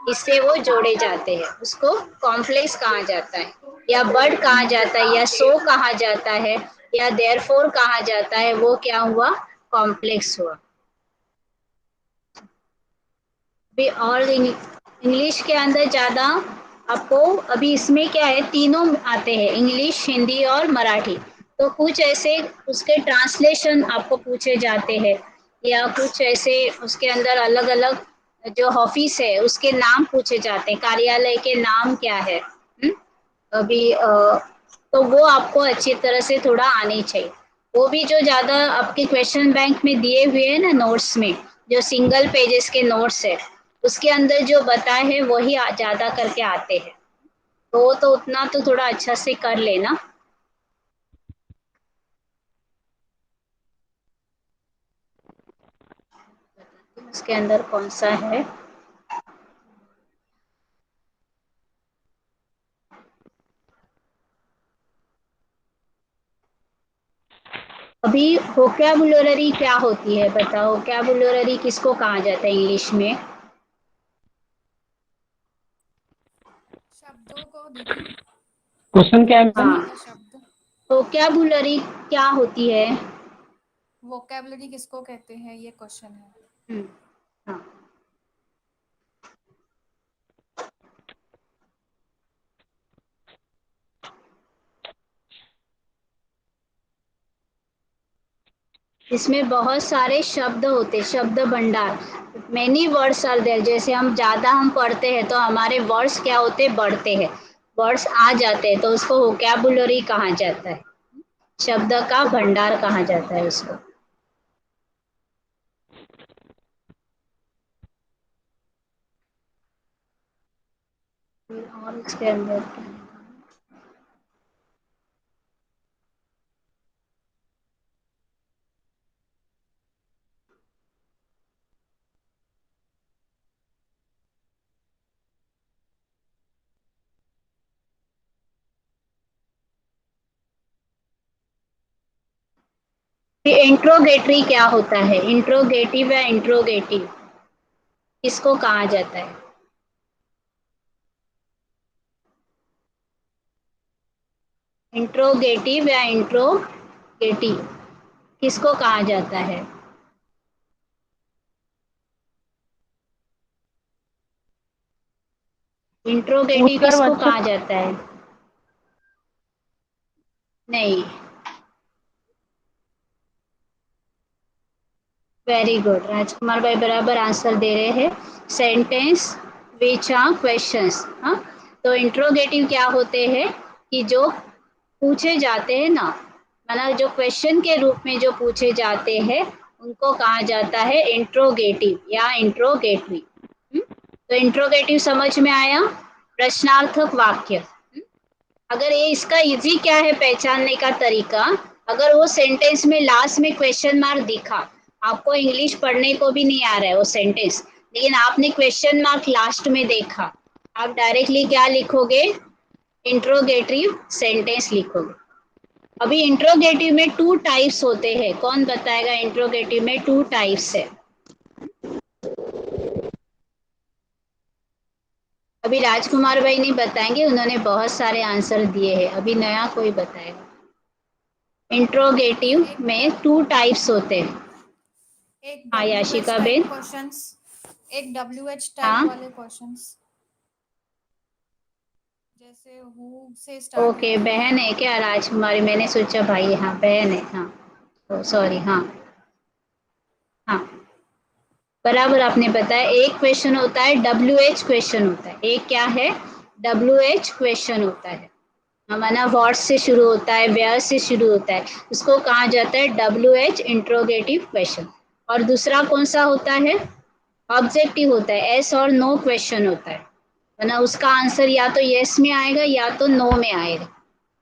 इससे वो जोड़े जाते हैं, उसको कॉम्प्लेक्स कहा जाता है, या बट कहा जाता है, या सो कहा जाता है, या देयरफॉर कहा जाता है, वो क्या हुआ, कॉम्प्लेक्स हुआ। भी और इंग्लिश के अंदर ज्यादा आपको अभी इसमें क्या है, तीनों आते हैं, इंग्लिश, हिंदी और मराठी। तो कुछ ऐसे उसके ट्रांसलेशन आपको पूछे जाते हैं, या कुछ ऐसे उसके अंदर अलग अलग जो ऑफिस है उसके नाम पूछे जाते हैं, कार्यालय के नाम क्या है। अभी तो वो आपको अच्छी तरह से थोड़ा आनी चाहिए। वो भी जो ज्यादा आपके क्वेश्चन बैंक में दिए हुए हैं ना नोट्स में, जो सिंगल पेजेस के नोट्स है उसके अंदर जो बताए हैं वही ज्यादा करके आते हैं, तो वो तो उतना तो थोड़ा अच्छा से कर लेना। उसके अंदर कौन सा है, अभी वोकैबुलरी क्या होती है बताओ, वोकैबुलरी किसको कहा जाता है इंग्लिश में, शब्दों को दीदी, क्वेश्चन क्या है मैम? ज्यादा शब्द। वोकैबुलरी क्या होती है। वोकेबलरी किसको कहते हैं, ये क्वेश्चन है। हाँ, इसमें बहुत सारे शब्द होते, शब्द भंडार, मेनी वर्ड्स आर देयर। जैसे हम ज्यादा हम पढ़ते हैं तो हमारे वर्ड्स क्या होते, बढ़ते हैं, वर्ड्स आ जाते हैं, तो उसको वोकैबुलरी कहा जाता है, शब्द का भंडार कहा जाता है उसको। और इसके अंदर इंट्रोगेटरी क्या होता है, इंट्रोगेटिव या इंट्रोगेटिव किसको कहा जाता है, इंट्रोगेटिव या इंट्रोगेटिव किसको कहा जाता है, इंट्रोगेटिव किसको कहा जाता है, नहीं, वेरी गुड, राजकुमार भाई बराबर आंसर दे रहे हैं, सेंटेंस विच आर क्वेश्चंस। हाँ, तो इंट्रोगेटिव क्या होते हैं कि जो पूछे जाते हैं ना, मतलब जो क्वेश्चन के रूप में जो पूछे जाते हैं उनको कहा जाता है इंट्रोगेटिव या इंट्रोगेटरी। तो इंट्रोगेटिव समझ में आया, प्रश्नार्थक वाक्य। अगर ये इसका इजी क्या है पहचानने का तरीका, अगर वो सेंटेंस में लास्ट में क्वेश्चन मार्क दिखा, आपको इंग्लिश पढ़ने को भी नहीं आ रहा है वो सेंटेंस, लेकिन आपने क्वेश्चन मार्क लास्ट में देखा, आप डायरेक्टली क्या लिखोगे, इंट्रोगेटिव सेंटेंस लिखोगे। अभी इंट्रोगेटिव में 2 टाइप्स होते हैं, कौन बताएगा, इंट्रोगेटिव में 2 टाइप्स है। अभी राजकुमार भाई नहीं बताएंगे, उन्होंने बहुत सारे आंसर दिए हैं, अभी नया कोई बताएगा। इंट्रोगेटिव में 2 टाइप्स होते हैं। एक हाँ WH Yashika type Ben. Questions, एक WH टाइप हाँ वाले क्वेश्चंस, जैसे हु से स्टार्ट ओके, होते हैं। बहन है क्या राजकुमारी, मैंने सोचा भाई, हाँ बहन है, हाँ सॉरी, हाँ हाँ बराबर आपने बताया। एक क्वेश्चन होता है WH क्वेश्चन होता है, एक क्या है WH क्वेश्चन होता है, हमारा व्हाट से शुरू होता है, वेयर से शुरू होता है, उसको कहा जाता है WH इंट्रोगेटिव क्वेश्चन। और दूसरा कौन सा होता है, ऑब्जेक्टिव होता है, एस और नो क्वेश्चन होता है, वरना उसका आंसर या तो यस में आएगा या तो नो में आएगा,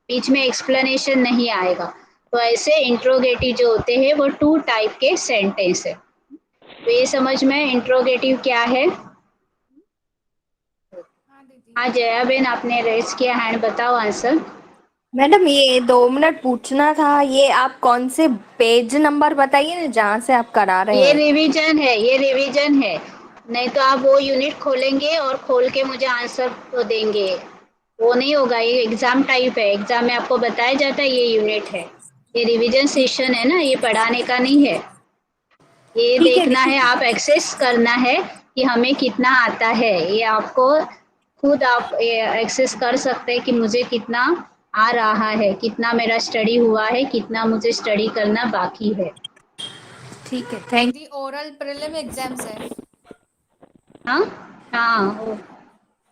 बीच में एक्सप्लेनेशन नहीं आएगा। तो ऐसे इंट्रोगेटिव जो होते हैं वो 2 टाइप के सेंटेंस है। तो ये समझ में इंट्रोगेटिव क्या है। हाँ दीदी। हाँ जया बेन, आपने रेज किया हैंड, बताओ आंसर। मैडम ये 2 मिनट पूछना था, ये आप कौन से पेज नंबर बताइए ना जहाँ से आप करा रहे ये हैं। रिवीजन है, ये रिवीजन है, नहीं तो आप वो यूनिट खोलेंगे और खोल के मुझे आंसर तो देंगे, वो नहीं होगा। ये एग्जाम टाइप है, एग्जाम में आपको बताया जाता है ये यूनिट है, ये रिवीजन सेशन है ना, ये पढ़ाने का नहीं है। ये ठीक है देखना है, दीदी। आप एक्सेस करना है कि हमें कितना आता है, ये आपको खुद आप एक्सेस कर सकते हैं कि मुझे कितना आ रहा है, कितना मेरा स्टडी हुआ है, कितना मुझे स्टडी करना बाकी है। ठीक है, थैंक दीदी ओरल प्रीलिम एग्जाम्स है, हाँ हाँ,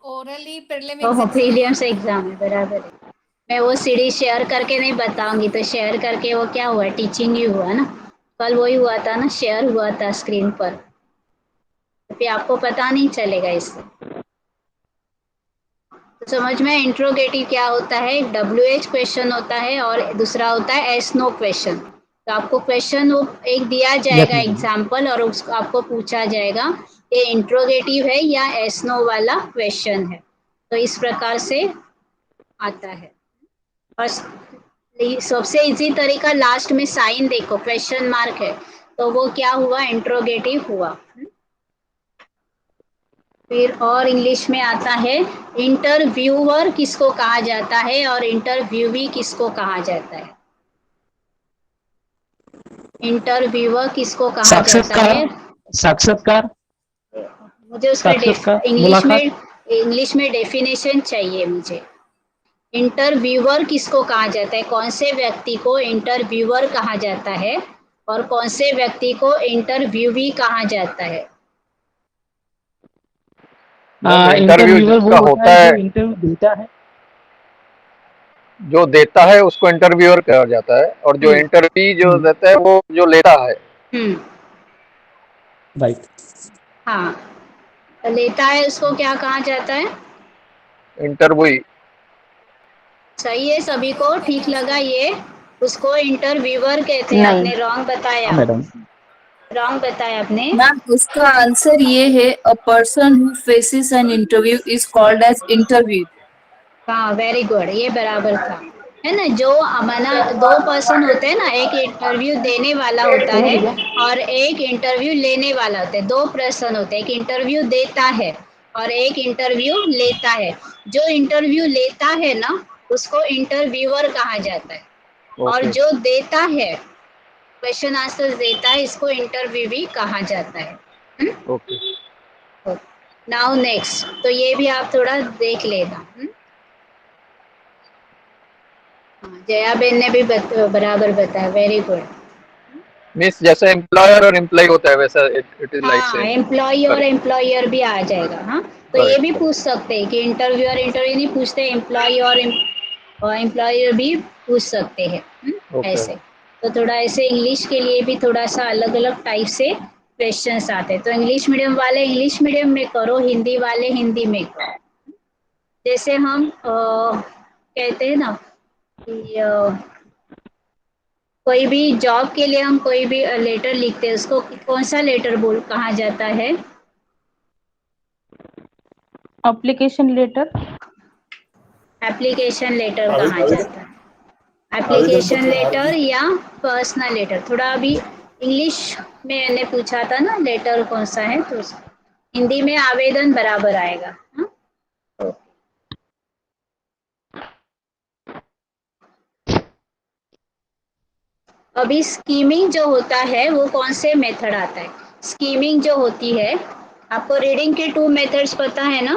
ओरली प्रीलिम ओहो एग्जाम्स है। प्रीलियम्स एग्जाम है, बराबर है। मैं वो सीढ़ी शेयर करके नहीं बताऊंगी, तो शेयर करके वो क्या हुआ, टीचिंग ही हुआ ना, कल वही हुआ था ना, शेयर हुआ था स्क्रीन पर, तो फिर आपको पता नहीं चलेगा इससे। तो समझ में इंट्रोगेटिव क्या होता है, एक WH क्वेश्चन होता है और दूसरा होता है एस नो क्वेश्चन। तो आपको क्वेश्चन वो एक दिया जाएगा एग्जाम्पल, और उसको आपको पूछा जाएगा ये इंट्रोगेटिव है या एस नो वाला क्वेश्चन है। तो इस प्रकार से आता है। और सबसे इजी तरीका लास्ट में साइन देखो, क्वेश्चन मार्क है, तो वो क्या हुआ, इंट्रोगेटिव हुआ। फिर और इंग्लिश में आता है, इंटरव्यूअर किसको कहा जाता है और इंटरव्यूवी किसको कहा जाता है। इंटरव्यूअर किसको कहा जाता साक्षात्कार, है, साक्षात्कार, मुझे उसका साक्षात्कार, मुलाकात। इंग्लिश में डेफिनेशन चाहिए मुझे। इंटरव्यूअर किसको कहा जाता है, कौन से व्यक्ति को इंटरव्यूअर कहा जाता है और कौन से व्यक्ति को इंटरव्यूवी कहा जाता है। इंटरव्यू इंटरव्यूअर वो जिसका होता होता है है, जो इंटरव्यू देता है। जो देता है उसको इंटरव्यूअर कहा जाता है, और जो हम्म इंटरव्यू जो देता है वो जो लेता है। हम्म राइट। हाँ, तो लेता है उसको क्या कहा जाता है। इंटरव्यू। सही है, सभी को कहते ठीक हैं लगा उसको। ये, उसको इंटरव्यूअर कहते हैं। नहीं आपने रॉन्ग बताया, मैडम, रॉन्ग बताया आपने। मैम उसका आंसर ये है, a person who faces an interview is called as interview. हाँ वेरी गुड, ये बराबर था, है ना। जो हमारा 2 पर्सन होते हैं ना, एक इंटरव्यू देने वाला होता है और एक इंटरव्यू लेने वाला होता है, 2 पर्सन होते हैं, एक इंटरव्यू देता है और एक इंटरव्यू लेता है। जो इंटरव्यू लेता है ना, उसको इंटरव्यूअर कहा जाता है, और ओके। जो देता है, क्वेश्चन आंसर देता है, इसको इंटरव्यूवी कहा जाता है। ओके। नाउ नेक्स्ट, तो ये भी आप थोड़ा देख लेना। हाँ, जया बेन ने भी बराबर बताया, वेरी गुड। मीन्स जैसे एम्प्लॉयर और एम्प्लॉय होता है वैसा इट इज लाइक हाँ, सेम। एम्प्लॉय और करेक्ट, एम्प्लॉयर भी आ जाएगा। हाँ, तो ये करेक्ट, भी करेक्ट। पूछ सकते हैं कि इंटरव्यूअर इंटरव्यू नहीं पूछते, एम्प्लॉय और एम्प्लॉयर भी पूछ सकते हैं। ओके। ऐसे तो थोड़ा ऐसे इंग्लिश के लिए भी थोड़ा सा अलग अलग टाइप से क्वेश्चंस आते हैं। तो इंग्लिश मीडियम वाले इंग्लिश मीडियम में करो, हिंदी वाले हिंदी में करो। जैसे हम कहते हैं ना कि कोई भी जॉब के लिए हम कोई भी लेटर लिखते हैं, उसको कौन सा लेटर बोल कहा जाता है। Application letter. एप्लीकेशन लेटर कहा आवेदन जाता है, आवेदन एप्लीकेशन पत्र लेटर आवेदन। या पर्सनल लेटर। थोड़ा अभी इंग्लिश में मैंने पूछा था ना लेटर कौन सा है, तो हिंदी में आवेदन बराबर आएगा। हाँ? तो अभी स्कीमिंग जो होता है वो कौन से मेथड आता है, स्कीमिंग जो होती है, आपको रीडिंग के 2 मेथड्स पता है ना।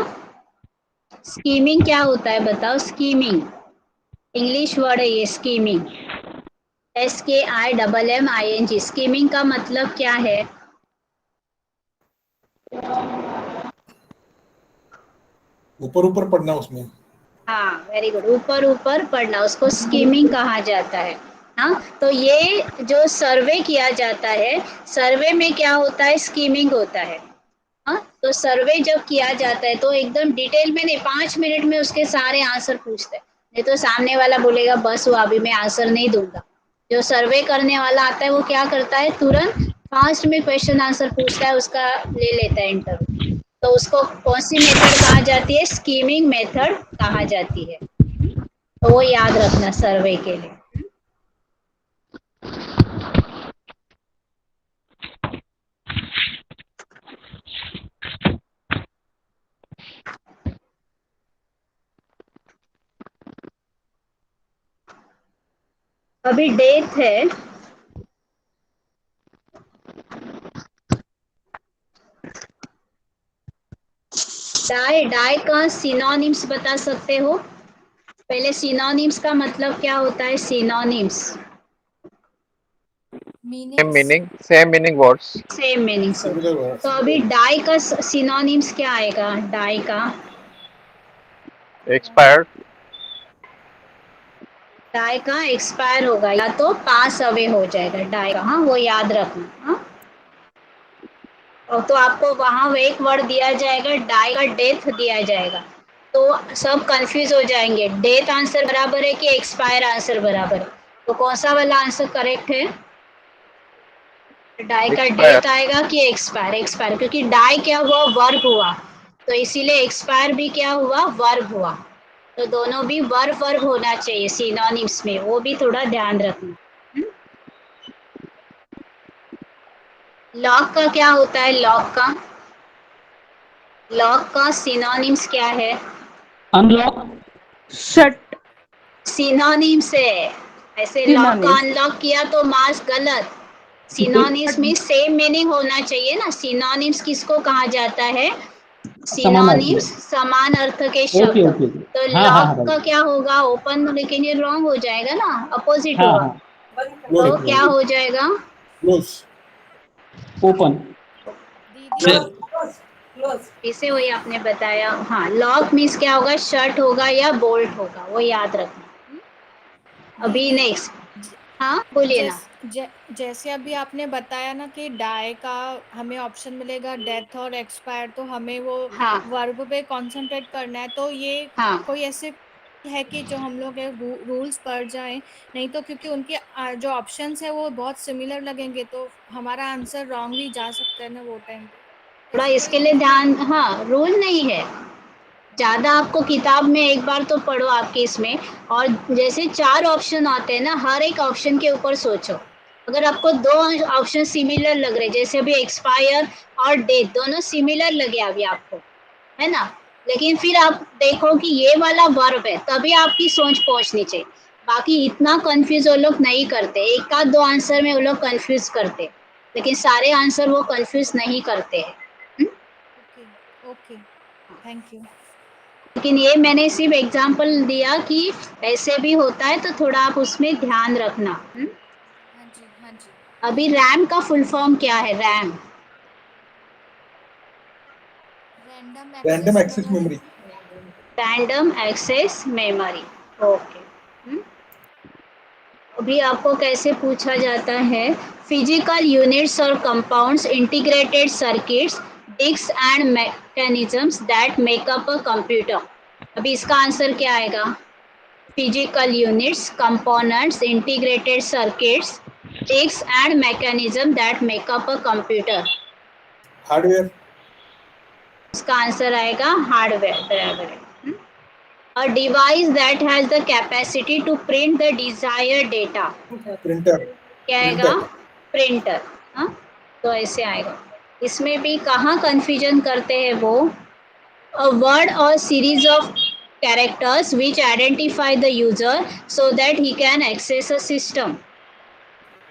स्कीमिंग क्या होता है बताओ, स्कीमिंग इंग्लिश वर्ड है ये, स्कीमिंग, SKIMMING। स्कीमिंग का मतलब क्या है, ऊपर ऊपर पढ़ना उसमें। हाँ, वेरी गुड, ऊपर ऊपर पढ़ना, उसको स्कीमिंग कहा जाता है। हाँ, तो ये जो सर्वे किया जाता है, सर्वे में क्या होता है, स्कीमिंग होता है। हाँ, तो सर्वे जब किया जाता है तो एकदम डिटेल में नहीं, 5 मिनट में उसके सारे आंसर पूछते हैं, नहीं तो सामने वाला बोलेगा बस वो अभी मैं आंसर नहीं दूंगा। जो सर्वे करने वाला आता है वो क्या करता है, तुरंत फास्ट में क्वेश्चन आंसर पूछता है, उसका ले लेता है इंटरव्यू। तो उसको कौन सी मेथड कहा जाती है, स्कीमिंग मेथड कहा जाती है। तो वो याद रखना सर्वे के लिए। अभी डेथ है, डाई, डाई का सिनोनिम्स बता सकते हो? पहले सिनोनिम्स का मतलब क्या होता है, synonyms same meaning words. Same meaning होता सिमिलर है। वर्ड्स। तो अभी डाई का सिनोनिम्स क्या आएगा, डाई का? Expired. डाई का एक्सपायर होगा या तो पास अवे हो जाएगा डाई का। हाँ, वो याद रखना। हाँ, और तो आपको वहां एक वर्ड दिया जाएगा, डाई का डेथ दिया जाएगा, तो सब कंफ्यूज हो जाएंगे, डेथ आंसर बराबर है कि एक्सपायर आंसर बराबर है। तो कौन सा वाला आंसर करेक्ट है, डाई का Expire. डेथ आएगा कि एक्सपायर? एक्सपायर, क्योंकि डाई क्या हुआ, वर्ब हुआ, तो इसीलिए एक्सपायर भी क्या हुआ, वर्ब हुआ। तो दोनों भी वर्ब वर्ब होना चाहिए सिनोनिम्स में, वो भी थोड़ा ध्यान रखना। लॉक का क्या होता है, लॉक का, लॉक का सिनोनिम्स क्या है? अनलॉक, शट, सिनोनिम्स है, ऐसे लॉक का अनलॉक किया तो मार्क्स गलत। सिनोनिम्स में सेम मीनिंग होना चाहिए ना, सिनोनिम्स किसको कहा जाता है, समान अर्थ में। सिनोनिम्स समान अर्थ के ओके शब्द। ओके। तो हाँ हाँ हाँ लॉक का भाई। क्या होगा, ओपन, लेकिन ये रॉन्ग हो जाएगा ना, अपोजिट हाँ होगा। हाँ, तो क्लोज। क्या हो जाएगा, क्लोज। ओपन। दीदी इसे वही आपने बताया। हाँ, लॉक मीन्स क्या होगा, शर्ट होगा या बोल्ट होगा, वो याद रखना। अभी दीदी नेक्स्ट, हाँ बोलिए ना। जैसे अभी आपने बताया ना कि डाई का हमें ऑप्शन मिलेगा डेथ और एक्सपायर, तो हमें वो हाँ वर्ब पे कंसंट्रेट करना है। तो ये हाँ, कोई ऐसे है कि जो हम लोग रूल्स पढ़ जाएं, नहीं तो क्योंकि उनके जो ऑप्शंस है वो बहुत सिमिलर लगेंगे, तो हमारा आंसर रॉन्ग भी जा सकता है ना वो टाइम पे। थोड़ा ऐसे कोई इसके लिए रूल है? ध्यान, हाँ रूल नहीं है ज्यादा, आपको किताब में एक बार तो पढ़ो आपके इसमें, और जैसे 4 ऑप्शन आते हैं ना, हर एक ऑप्शन के ऊपर सोचो। अगर आपको 2 ऑप्शन सिमिलर लग रहे, जैसे अभी एक्सपायर और डेथ दोनों सिमिलर लगे अभी आपको, है ना, लेकिन फिर आप देखो कि ये वाला वर्ब है, तभी आपकी सोच पहुंचनी चाहिए। बाकी इतना कंफ्यूज वो लोग नहीं करते, एक आध 2 आंसर में वो लोग कंफ्यूज करते, लेकिन सारे आंसर वो कंफ्यूज नहीं करते हैं। Okay okay, thank you. लेकिन ये मैंने सिर्फ एग्जांपल दिया कि ऐसे भी होता है, तो थोड़ा आप उसमें ध्यान रखना। हाँ जी हाँ जी। अभी रैम का फुल फॉर्म क्या है, RAM? Random random access access memory. Memory. Random access memory, okay. अभी आपको कैसे पूछा जाता है, फिजिकल यूनिट्स और compounds, integrated circuits, disk and mechanisms that make up a computer. अभी इसका आंसर क्या आएगा, physical units, components, integrated circuits, disk and mechanism that make up a computer. Hardware. इसका आंसर आएगा हार्डवेयर, बराबर है। A device that has the capacity to print the desired data, printer. क्या आएगा, प्रिंटर। प्रिंटर। हाँ, तो ऐसे आएगा। इसमें भी कहाँ कंफ्यूजन करते हैं वो, a word or series of characters which identify the user so that he can access a system।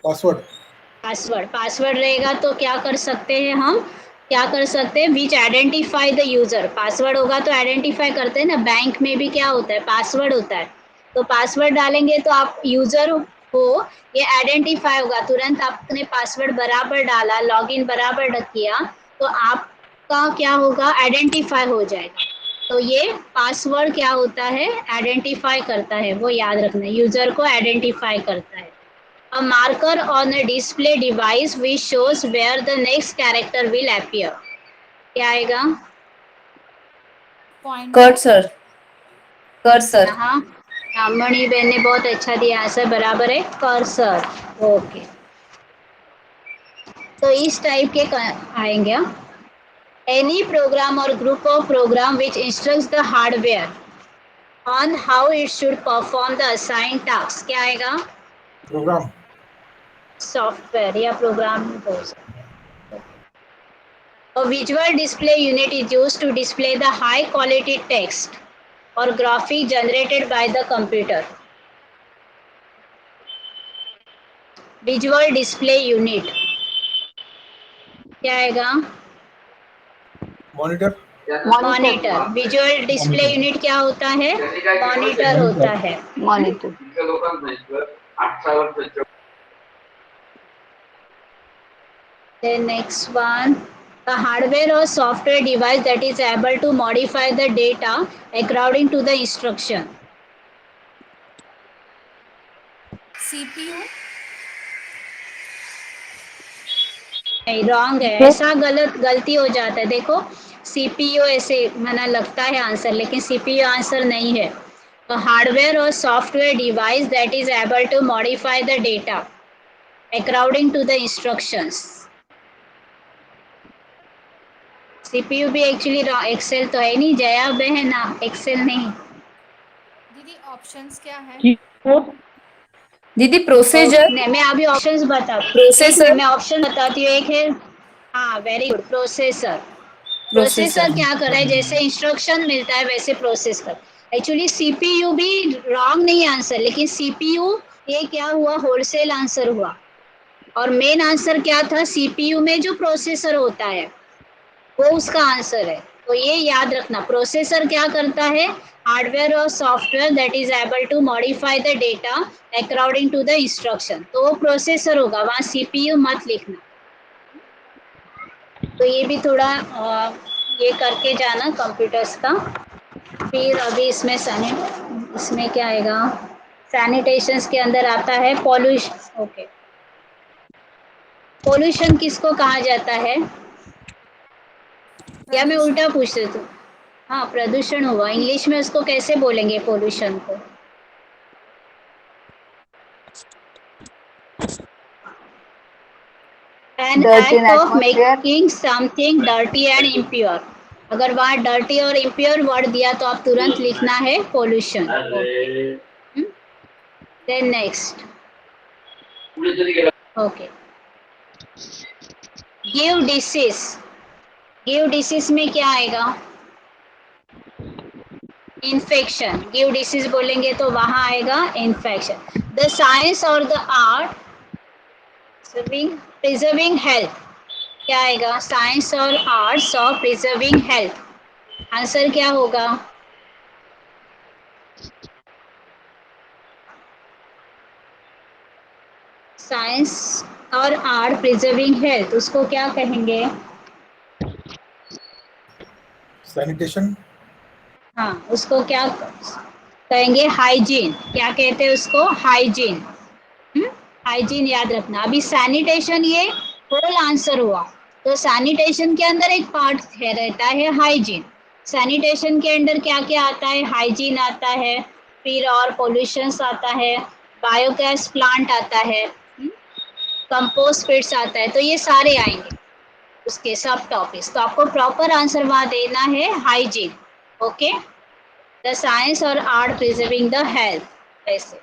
Password. Password, password रहेगा तो क्या कर सकते हैं हम, क्या कर सकते हैं, विच आइडेंटिफाई द यूजर। पासवर्ड होगा तो आइडेंटिफाई करते हैं ना, बैंक में भी क्या होता है, पासवर्ड होता है। तो पासवर्ड डालेंगे तो आप यूजर हो, ये आइडेंटिफाई होगा, तुरंत आपने पासवर्ड बराबर डाला, लॉगिन बराबर किया, तो आपका क्या होगा, आइडेंटिफाई हो जाएगा। तो ये पासवर्ड क्या होता है, आइडेंटिफाई करता है, वो याद रखना, यूजर को आइडेंटिफाई करता है। A marker on a display device which shows where the next character will appear, क्या आएगा? पॉइंटर। Cursor, cursor. हाँ, मणि बहन ने बहुत अच्छा दिया आंसर, बराबर है, कर्सर। ओके, तो इस टाइप के आएंगे। एनी प्रोग्राम और group of program which instructs the hardware on how it should perform the assigned tasks, क्या आएगा? प्रोग्राम। सॉफ्टवेयर या प्रोग्राम बोल सकते हैं। A visual display unit is used to display the high quality text or graphic generated by the computer. Visual display unit क्या आएगा? Monitor. Monitor. Visual display unit क्या होता है? मॉनिटर होता है। Monitor. Then next one, the hardware or software device that is able to modify the data according to the instruction. CPU। नहीं, wrong है, ऐसा गलती हो जाता है। देखो सीपीयू ऐसे मना लगता है आंसर, लेकिन सीपीयू आंसर नहीं है। तो हार्डवेयर और software device that is able to modify the data according to the instructions. CPU भी एक्चुअली एक्सेल तो है नहीं, जया बहन, एक्सेल नहीं। दीदी ऑप्शंस क्या है? कीबोर्ड। दीदी प्रोसीजर, नहीं, मैं अभी ऑप्शंस बताती हूँ, एक मिनट प्रोसेसर, मैं ऑप्शन बताती हूँ। एक है, हाँ very good, processor. Processor processor. क्या कर रहा है, जैसे इंस्ट्रक्शन मिलता है वैसे प्रोसेस कर। एक्चुअली सीपीयू भी रॉन्ग नहीं आंसर, लेकिन सीपीयू ये क्या हुआ, होलसेल आंसर हुआ। और मेन आंसर क्या था, सीपीयू में जो प्रोसेसर होता है वो उसका आंसर है। तो ये याद रखना, प्रोसेसर क्या करता है, हार्डवेयर और software that is able to modify the data according to the instruction, तो वो प्रोसेसर होगा, वहाँ सीपीयू मत लिखना। तो ये भी थोड़ा ये करके जाना कंप्यूटर्स का। फिर अभी इसमें क्या आएगा, सैनिटेशंस के अंदर आता है पॉल्यूशन। ओके, पॉल्यूशन किसको कहा जाता है, या मैं उल्टा पूछ रही हूँ? हाँ, प्रदूषण हुआ, इंग्लिश में उसको कैसे बोलेंगे पॉल्यूशन को? An act of making something dirty and impure. अगर वहाँ डर्टी और इम्प्योर वर्ड दिया तो आप तुरंत लिखना है pollution. Okay, then next, okay, give disease. Give disease में क्या आएगा, इन्फेक्शन। गिव डिसीज बोलेंगे तो वहां आएगा इन्फेक्शन। द साइंस और द आर्ट प्रिजर्विंग हेल्थ, क्या आएगा, साइंस और arts of preserving health. Answer क्या होगा, साइंस और आर्ट प्रिजर्विंग हेल्थ, उसको क्या कहेंगे? सैनिटेशन। हाँ, उसको क्या कहेंगे, हाइजीन। क्या कहते हैं उसको, हाइजीन। हाइजीन याद रखना। अभी सैनिटेशन ये होल आंसर हुआ, तो सैनिटेशन के अंदर एक पार्ट है, रहता है हाइजीन। सैनिटेशन के अंदर क्या क्या आता है, हाइजीन आता है, फिर और पोल्यूशंस आता है, बायोगैस प्लांट आता है, कंपोस्ट फिट्स आता है, तो ये सारे आएंगे उसके सब टॉपिक्स। तो आपको प्रॉपर आंसर वहाँ देना है हाइजीन। ओके, द साइंस और आर्ट प्रिजर्विंग द हेल्थ, ऐसे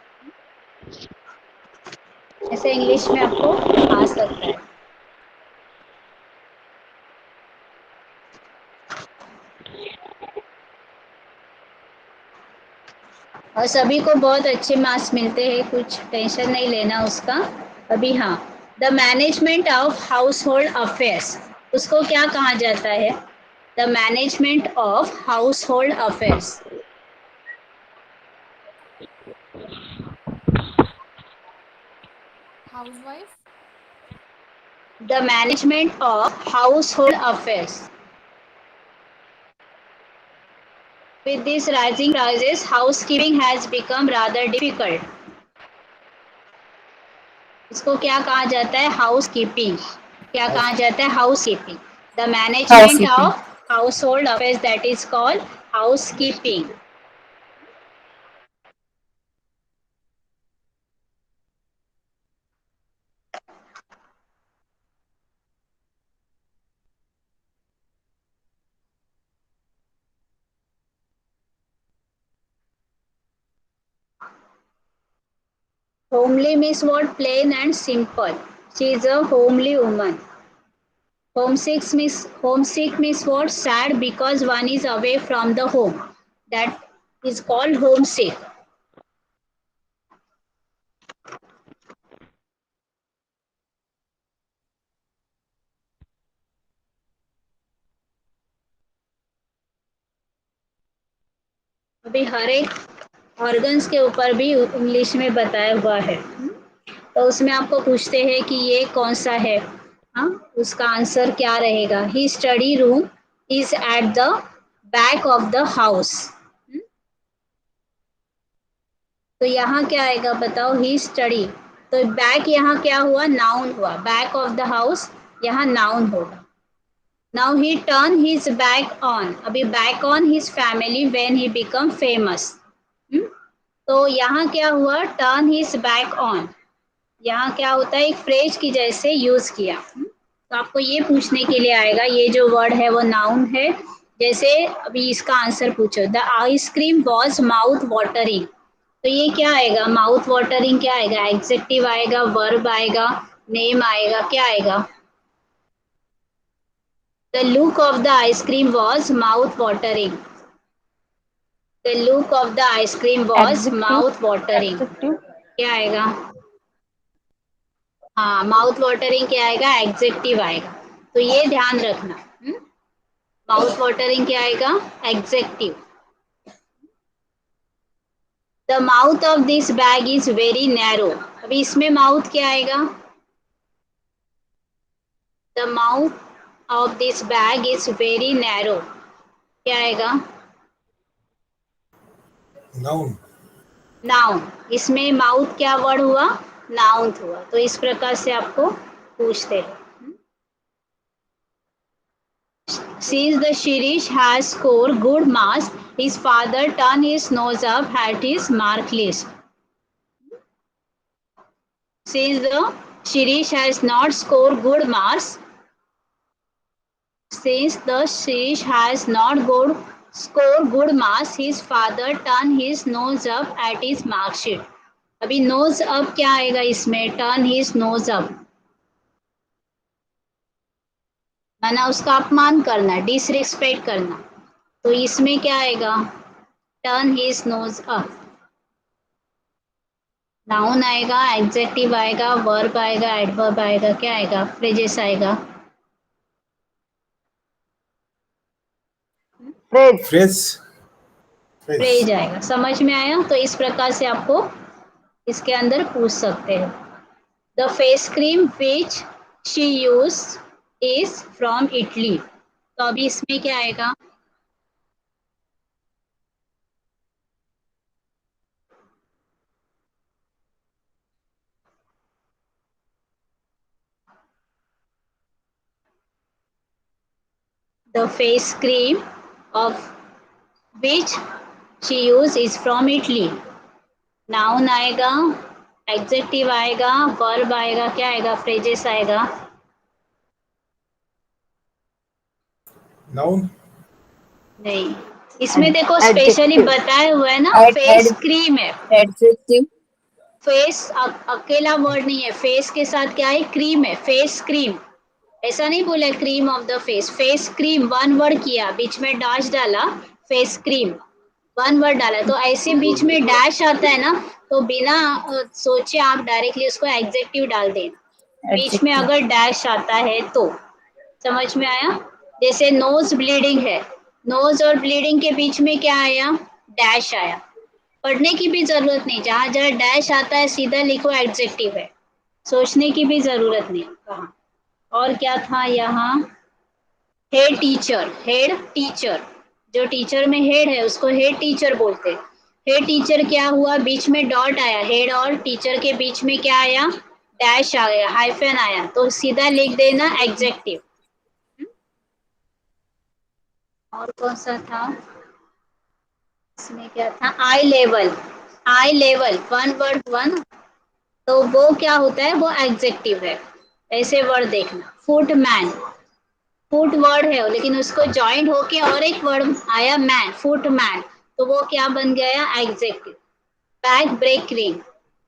ऐसे इंग्लिश में आपको आ सकता है। और सभी को बहुत अच्छे मार्क्स मिलते हैं, कुछ टेंशन नहीं लेना उसका। अभी हाँ, the management of house hold affairs, उसको क्या कहा जाता है, the management of house hold affairs. Housewife. The management of house hold affairs, With these rising prices, housekeeping has become rather difficult. इसको क्या कहा जाता है? हाउसकीपिंग. क्या कहा जाता है? Housekeeping. The management of household affairs, that is called housekeeping. Homely means what? Plain and simple. She is a homely woman. Homesick means what? Sad because one is away from the home. That is called homesick. अभी हर एक organs के ऊपर भी English में बताया हुआ है. तो उसमें आपको पूछते हैं कि ये कौन सा है. हाँ, उसका आंसर क्या रहेगा? He study room is at the back of the house. तो यहाँ क्या आएगा बताओ? ही स्टडी. तो बैक यहाँ क्या हुआ? नाउन हुआ. बैक ऑफ द हाउस यहाँ नाउन होगा. Now he turn his back on. अभी back on his family when he become famous. तो यहाँ क्या हुआ? Turn his back on. यहाँ क्या होता है? एक फ्रेज की जैसे यूज किया. तो आपको ये पूछने के लिए आएगा, ये जो वर्ड है वो नाउन है. जैसे अभी इसका आंसर पूछो, the ice cream was mouth watering. तो ये क्या आएगा? माउथ वाटरिंग क्या आएगा? एडजेक्टिव आएगा, वर्ब आएगा, नेम आएगा, क्या आएगा? The look of the ice cream was mouth watering. The look of the ice cream was mouth watering. क्या आएगा? हाँ, माउथ वाटरिंग क्या आएगा? एडजेक्टिव आएगा. तो ये ध्यान रखना. माउथ वाटरिंग क्या आएगा? Adjective. The mouth of this bag is very narrow. अभी इसमें माउथ क्या आएगा? The mouth of this bag is very narrow. क्या आएगा? नाउन. नाउन. इसमें माउथ क्या वर्ड हुआ? नाउन हुआ. तो इस प्रकार से आपको पूछते हैं. Since the Shirish has scored good marks, his father turned his nose up at his mark list. Since the Shirish has not scored good marks, since the Shirish has not scored good marks, his father turned his nose up at his mark sheet. अभी nose up क्या आएगा इसमें? turn his nose up. माना उसका अपमान करना, disrespect करना. तो इसमें क्या आएगा? Turn his nose up. Noun आएगा, एडजेक्टिव आएगा, वर्ब आएगा, एडवर्ब आएगा, क्या आएगा? फ्रेजेस आएगा. फ्रेज आएगा. समझ में आया? तो इस प्रकार से आपको इसके अंदर पूछ सकते हैं. The face cream which she use is from Italy. तो अभी इसमें क्या आएगा? The face cream of which she used is from Italy. Noun आएगा, एडजेक्टिव आएगा, वर्ब आएगा, क्या आएगा? फ्रेजेस आएगा. नाउन नहीं, इसमें देखो स्पेशली बताया हुआ है ना, फेस क्रीम है. एडजेक्टिव. फेस अकेला वर्ड नहीं है. फेस के साथ क्या है? क्रीम है. Face cream. ऐसा नहीं बोला cream of the face. Face cream one word किया, बीच में डैश डाला. फेस क्रीम वन वर्ड डाला. तो ऐसे बीच में डैश आता है ना, तो बिना सोचे आप डायरेक्टली उसको एडजेक्टिव डाल देना. बीच में अगर डैश आता है तो. समझ में आया? जैसे नोज ब्लीडिंग है, नोज और ब्लीडिंग के बीच में क्या आया? डैश आया. पढ़ने की भी जरूरत नहीं. जहां जहां डैश आता है सीधा लिखो एडजेक्टिव है. सोचने की भी जरूरत नहीं. कहाँ और क्या था यहाँ? Head teacher. हेड टीचर जो टीचर में हेड है उसको हेड टीचर बोलते हैं। हेड टीचर क्या हुआ, बीच में डॉट आया, हेड और टीचर के बीच में क्या आया, डैश आ गया, हाइफन आया, तो सीधा लिख देना एग्जेक्टिव। और कौन सा था इसमें, क्या था, आई लेवल, आई लेवल, वन वर्ड वन, तो वो क्या होता है, वो एग्जेक्टिव है। ऐसे वर्ड देखना, फुटमैन, फुट वर्ड है लेकिन उसको जॉइंट होके और एक वर्ड आया मैन, फुटमैन, तो वो क्या बन गया, executive. Back breaking,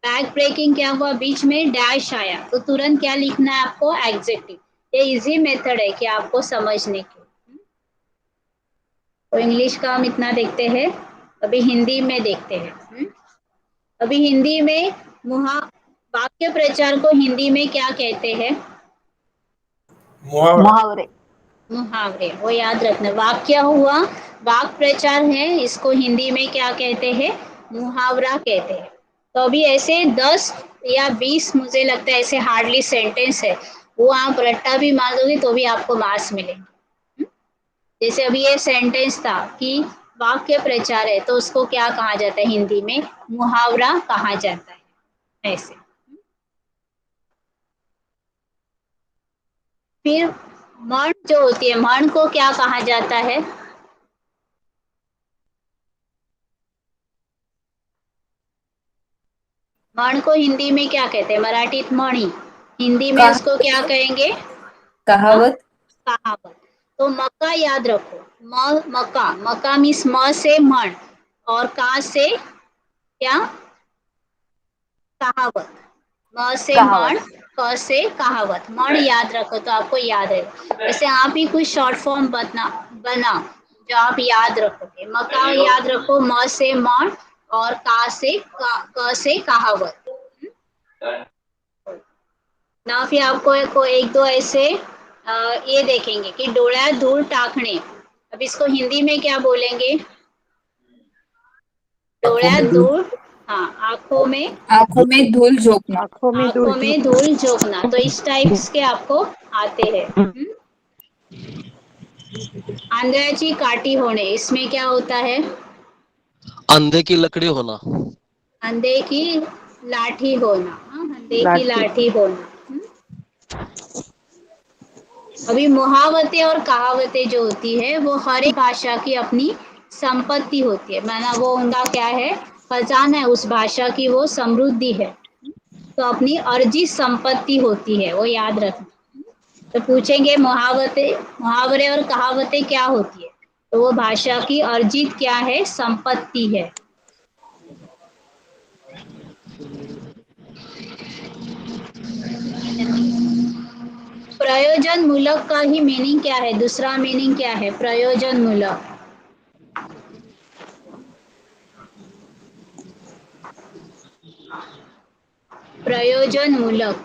back breaking क्या हुआ, बीच में डैश आया, तो तुरंत क्या लिखना है आपको, एग्जेक्टिव। ये इजी मेथड है कि आपको समझने की। तो इंग्लिश का हम इतना देखते हैं, अभी हिंदी में देखते हैं। अभी हिंदी में वाक्य प्रचार को हिंदी में क्या कहते हैं, मुहावरा। मुहावरे, वो याद रखना। वाक्य हुआ, वाक्य प्रचार है, इसको हिंदी में क्या कहते हैं, मुहावरा कहते हैं। तो अभी ऐसे 10 या 20 मुझे लगता है ऐसे हार्डली सेंटेंस है, वो आप रट्टा भी मार दोगे तो भी आपको मार्क्स मिलेंगे। जैसे अभी ये सेंटेंस था कि वाक्य प्रचार है, तो उसको क्या कहा जाता है हिंदी में, मुहावरा कहा जाता है, ऐसे। फिर मण जो होती है, मण को क्या कहा जाता है, मण को हिंदी में क्या कहते हैं, मराठीत मणी, हिंदी में उसको क्या कहेंगे, कहावत। कहावत। तो मका याद रखो, मका, मका मीन्स म से मण और का से क्या, कहावत, म से मण, क से कहावत, मण याद रखो तो आपको याद है। वैसे आप ही कुछ शॉर्ट फॉर्म बना जो आप याद रखोगे। मका याद रखो, म से मण और का से क से कहावत। ना फिर आपको एक दो ऐसे ये देखेंगे कि डोळ्यात धूळ टाकणे, अब इसको हिंदी में क्या बोलेंगे, डोळ्यात धूळ, हाँ, आंखों में धूल झोंकना। आंखों में धूल झोंकना, तो इस टाइप्स के आपको आते हैं। आंधळ्याची काठी होणे, इसमें क्या होता है, अंधे की लकड़ी होना। अंधे की लाठी होना, अंधे की लाठी होना। अभी मुहावते और कहावतें जो होती है वो हर एक भाषा की अपनी संपत्ति होती है, माना वो उनका क्या है, खजाना है उस भाषा की, वो समृद्धि है, तो अपनी अर्जित संपत्ति होती है, वो याद रखना। तो पूछेंगे मुहावरे और कहावतें क्या होती है, तो वो भाषा की अर्जित क्या है, संपत्ति है। प्रयोजन मूलक का ही मीनिंग क्या है, दूसरा मीनिंग क्या है, प्रयोजन मूलक, प्रयोजन मूलक,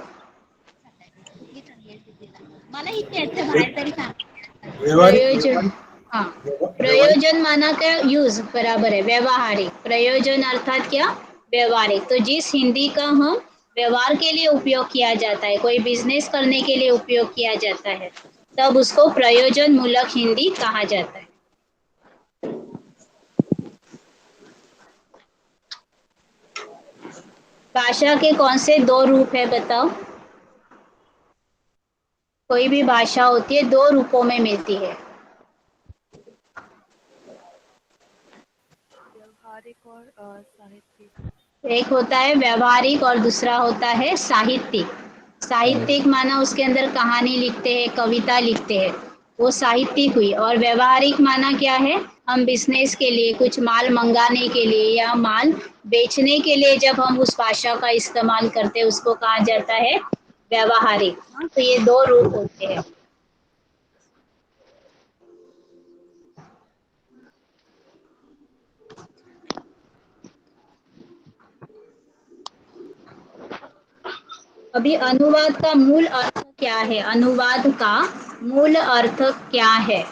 प्रयोजन, हाँ, प्रयोजन माना क्या, यूज, बराबर है, व्यवहारिक, प्रयोजन अर्थात क्या, व्यवहारिक। तो जिस हिंदी का हम व्यवहार के लिए उपयोग किया जाता है, कोई बिजनेस करने के लिए उपयोग किया जाता है, तब उसको प्रयोजन मूलक हिंदी कहा जाता है। भाषा के कौन से 2 रूप है बताओ, कोई भी भाषा होती है 2 रूपों में मिलती है, व्यवहारिक और साहित्यिक। एक होता है व्यवहारिक और दूसरा होता है साहित्यिक। साहित्यिक माना उसके अंदर कहानी लिखते हैं, कविता लिखते हैं, वो साहित्यिक हुई। और व्यवहारिक माना क्या है, हम बिजनेस के लिए, कुछ माल मंगाने के लिए या माल बेचने के लिए जब हम उस भाषा का इस्तेमाल करते हैं उसको कहा जाता है व्यवहारिक। तो ये 2 रूप होते हैं। अभी अनुवाद का मूल अर्थ क्या है, अनुवाद का मूल अर्थ क्या है,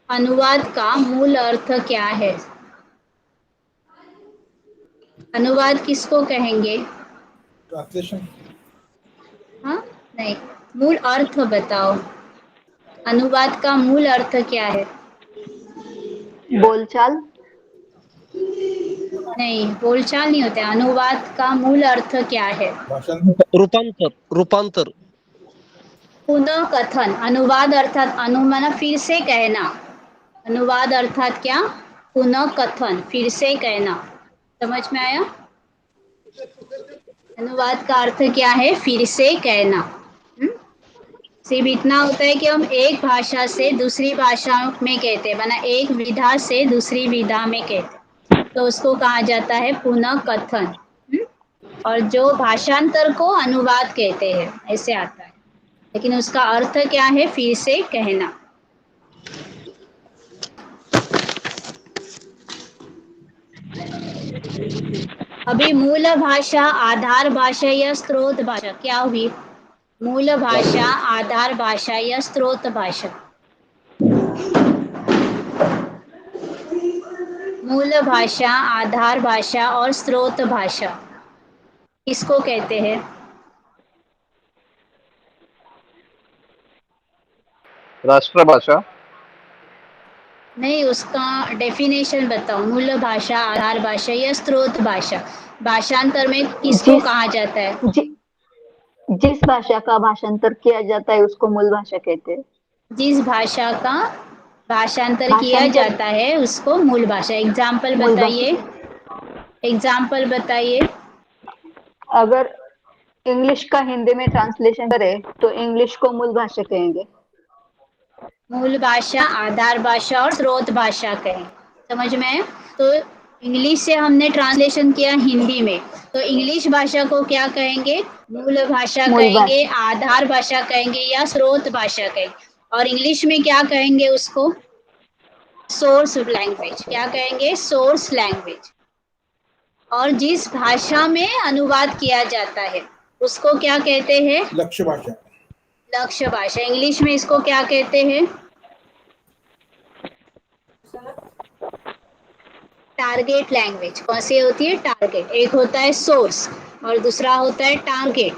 अनुवाद का मूल अर्थ क्या है, अनुवाद किसको कहेंगे, ट्रांसलेशन। हाँ नहीं, मूल अर्थ बताओ, अनुवाद का मूल अर्थ क्या है? बोलचाल। नहीं, बोलचाल नहीं होता है। अनुवाद का मूल अर्थ क्या है? भाषांतर रूपांतर रूपांतर पुनः कथन। अनुवाद अर्थात अनुमाना फिर से कहना। अनुवाद अर्थात क्या? पुनः कथन, फिर से कहना। समझ में आया? अनुवाद का अर्थ क्या है? फिर से कहना। सिर्फ इतना होता है कि हम एक भाषा से दूसरी भाषा में कहते हैं, माना एक विधा से दूसरी विधा में कहते हैं, तो उसको कहा जाता है पुनः कथन। और जो भाषांतर को अनुवाद कहते हैं, ऐसे आता है। लेकिन उसका अर्थ क्या है? फिर से कहना। अभी मूल भाषा, आधार भाषा या स्रोत भाषा क्या हुई? मूल भाषा, आधार भाषा या स्रोत भाषा? मूल भाषा, आधार भाषा और स्रोत भाषा किसको कहते हैं? राष्ट्रभाषा। नहीं, उसका डेफिनेशन बताओ। मूल भाषा, आधार भाषा या स्रोत भाषा, भाषांतर में किसको कहा जाता है? जिस भाषा का भाषांतर किया जाता है उसको मूल भाषा कहते हैं। जिस भाषा का भाषांतर किया जाता है उसको मूल भाषा। एग्जाम्पल बताइए, एग्जाम्पल बताइए। अगर इंग्लिश का हिंदी में ट्रांसलेशन करें तो इंग्लिश को मूल भाषा कहेंगे। मूल भाषा, आधार भाषा और स्रोत भाषा कहें। समझ में आया? तो इंग्लिश से हमने ट्रांसलेशन किया हिंदी में, तो इंग्लिश भाषा को क्या कहेंगे? मूल भाषा कहेंगे, आधार भाषा कहेंगे या स्रोत भाषा कहेंगे। और इंग्लिश में क्या कहेंगे उसको? Source language. क्या कहेंगे? Source language. और जिस भाषा में अनुवाद किया जाता है उसको क्या कहते हैं? लक्ष्य भाषा। लक्ष्य भाषा। इंग्लिश में इसको क्या कहते हैं? Target language. कौन सी होती है? टारगेट। एक होता है सोर्स और दूसरा होता है टारगेट।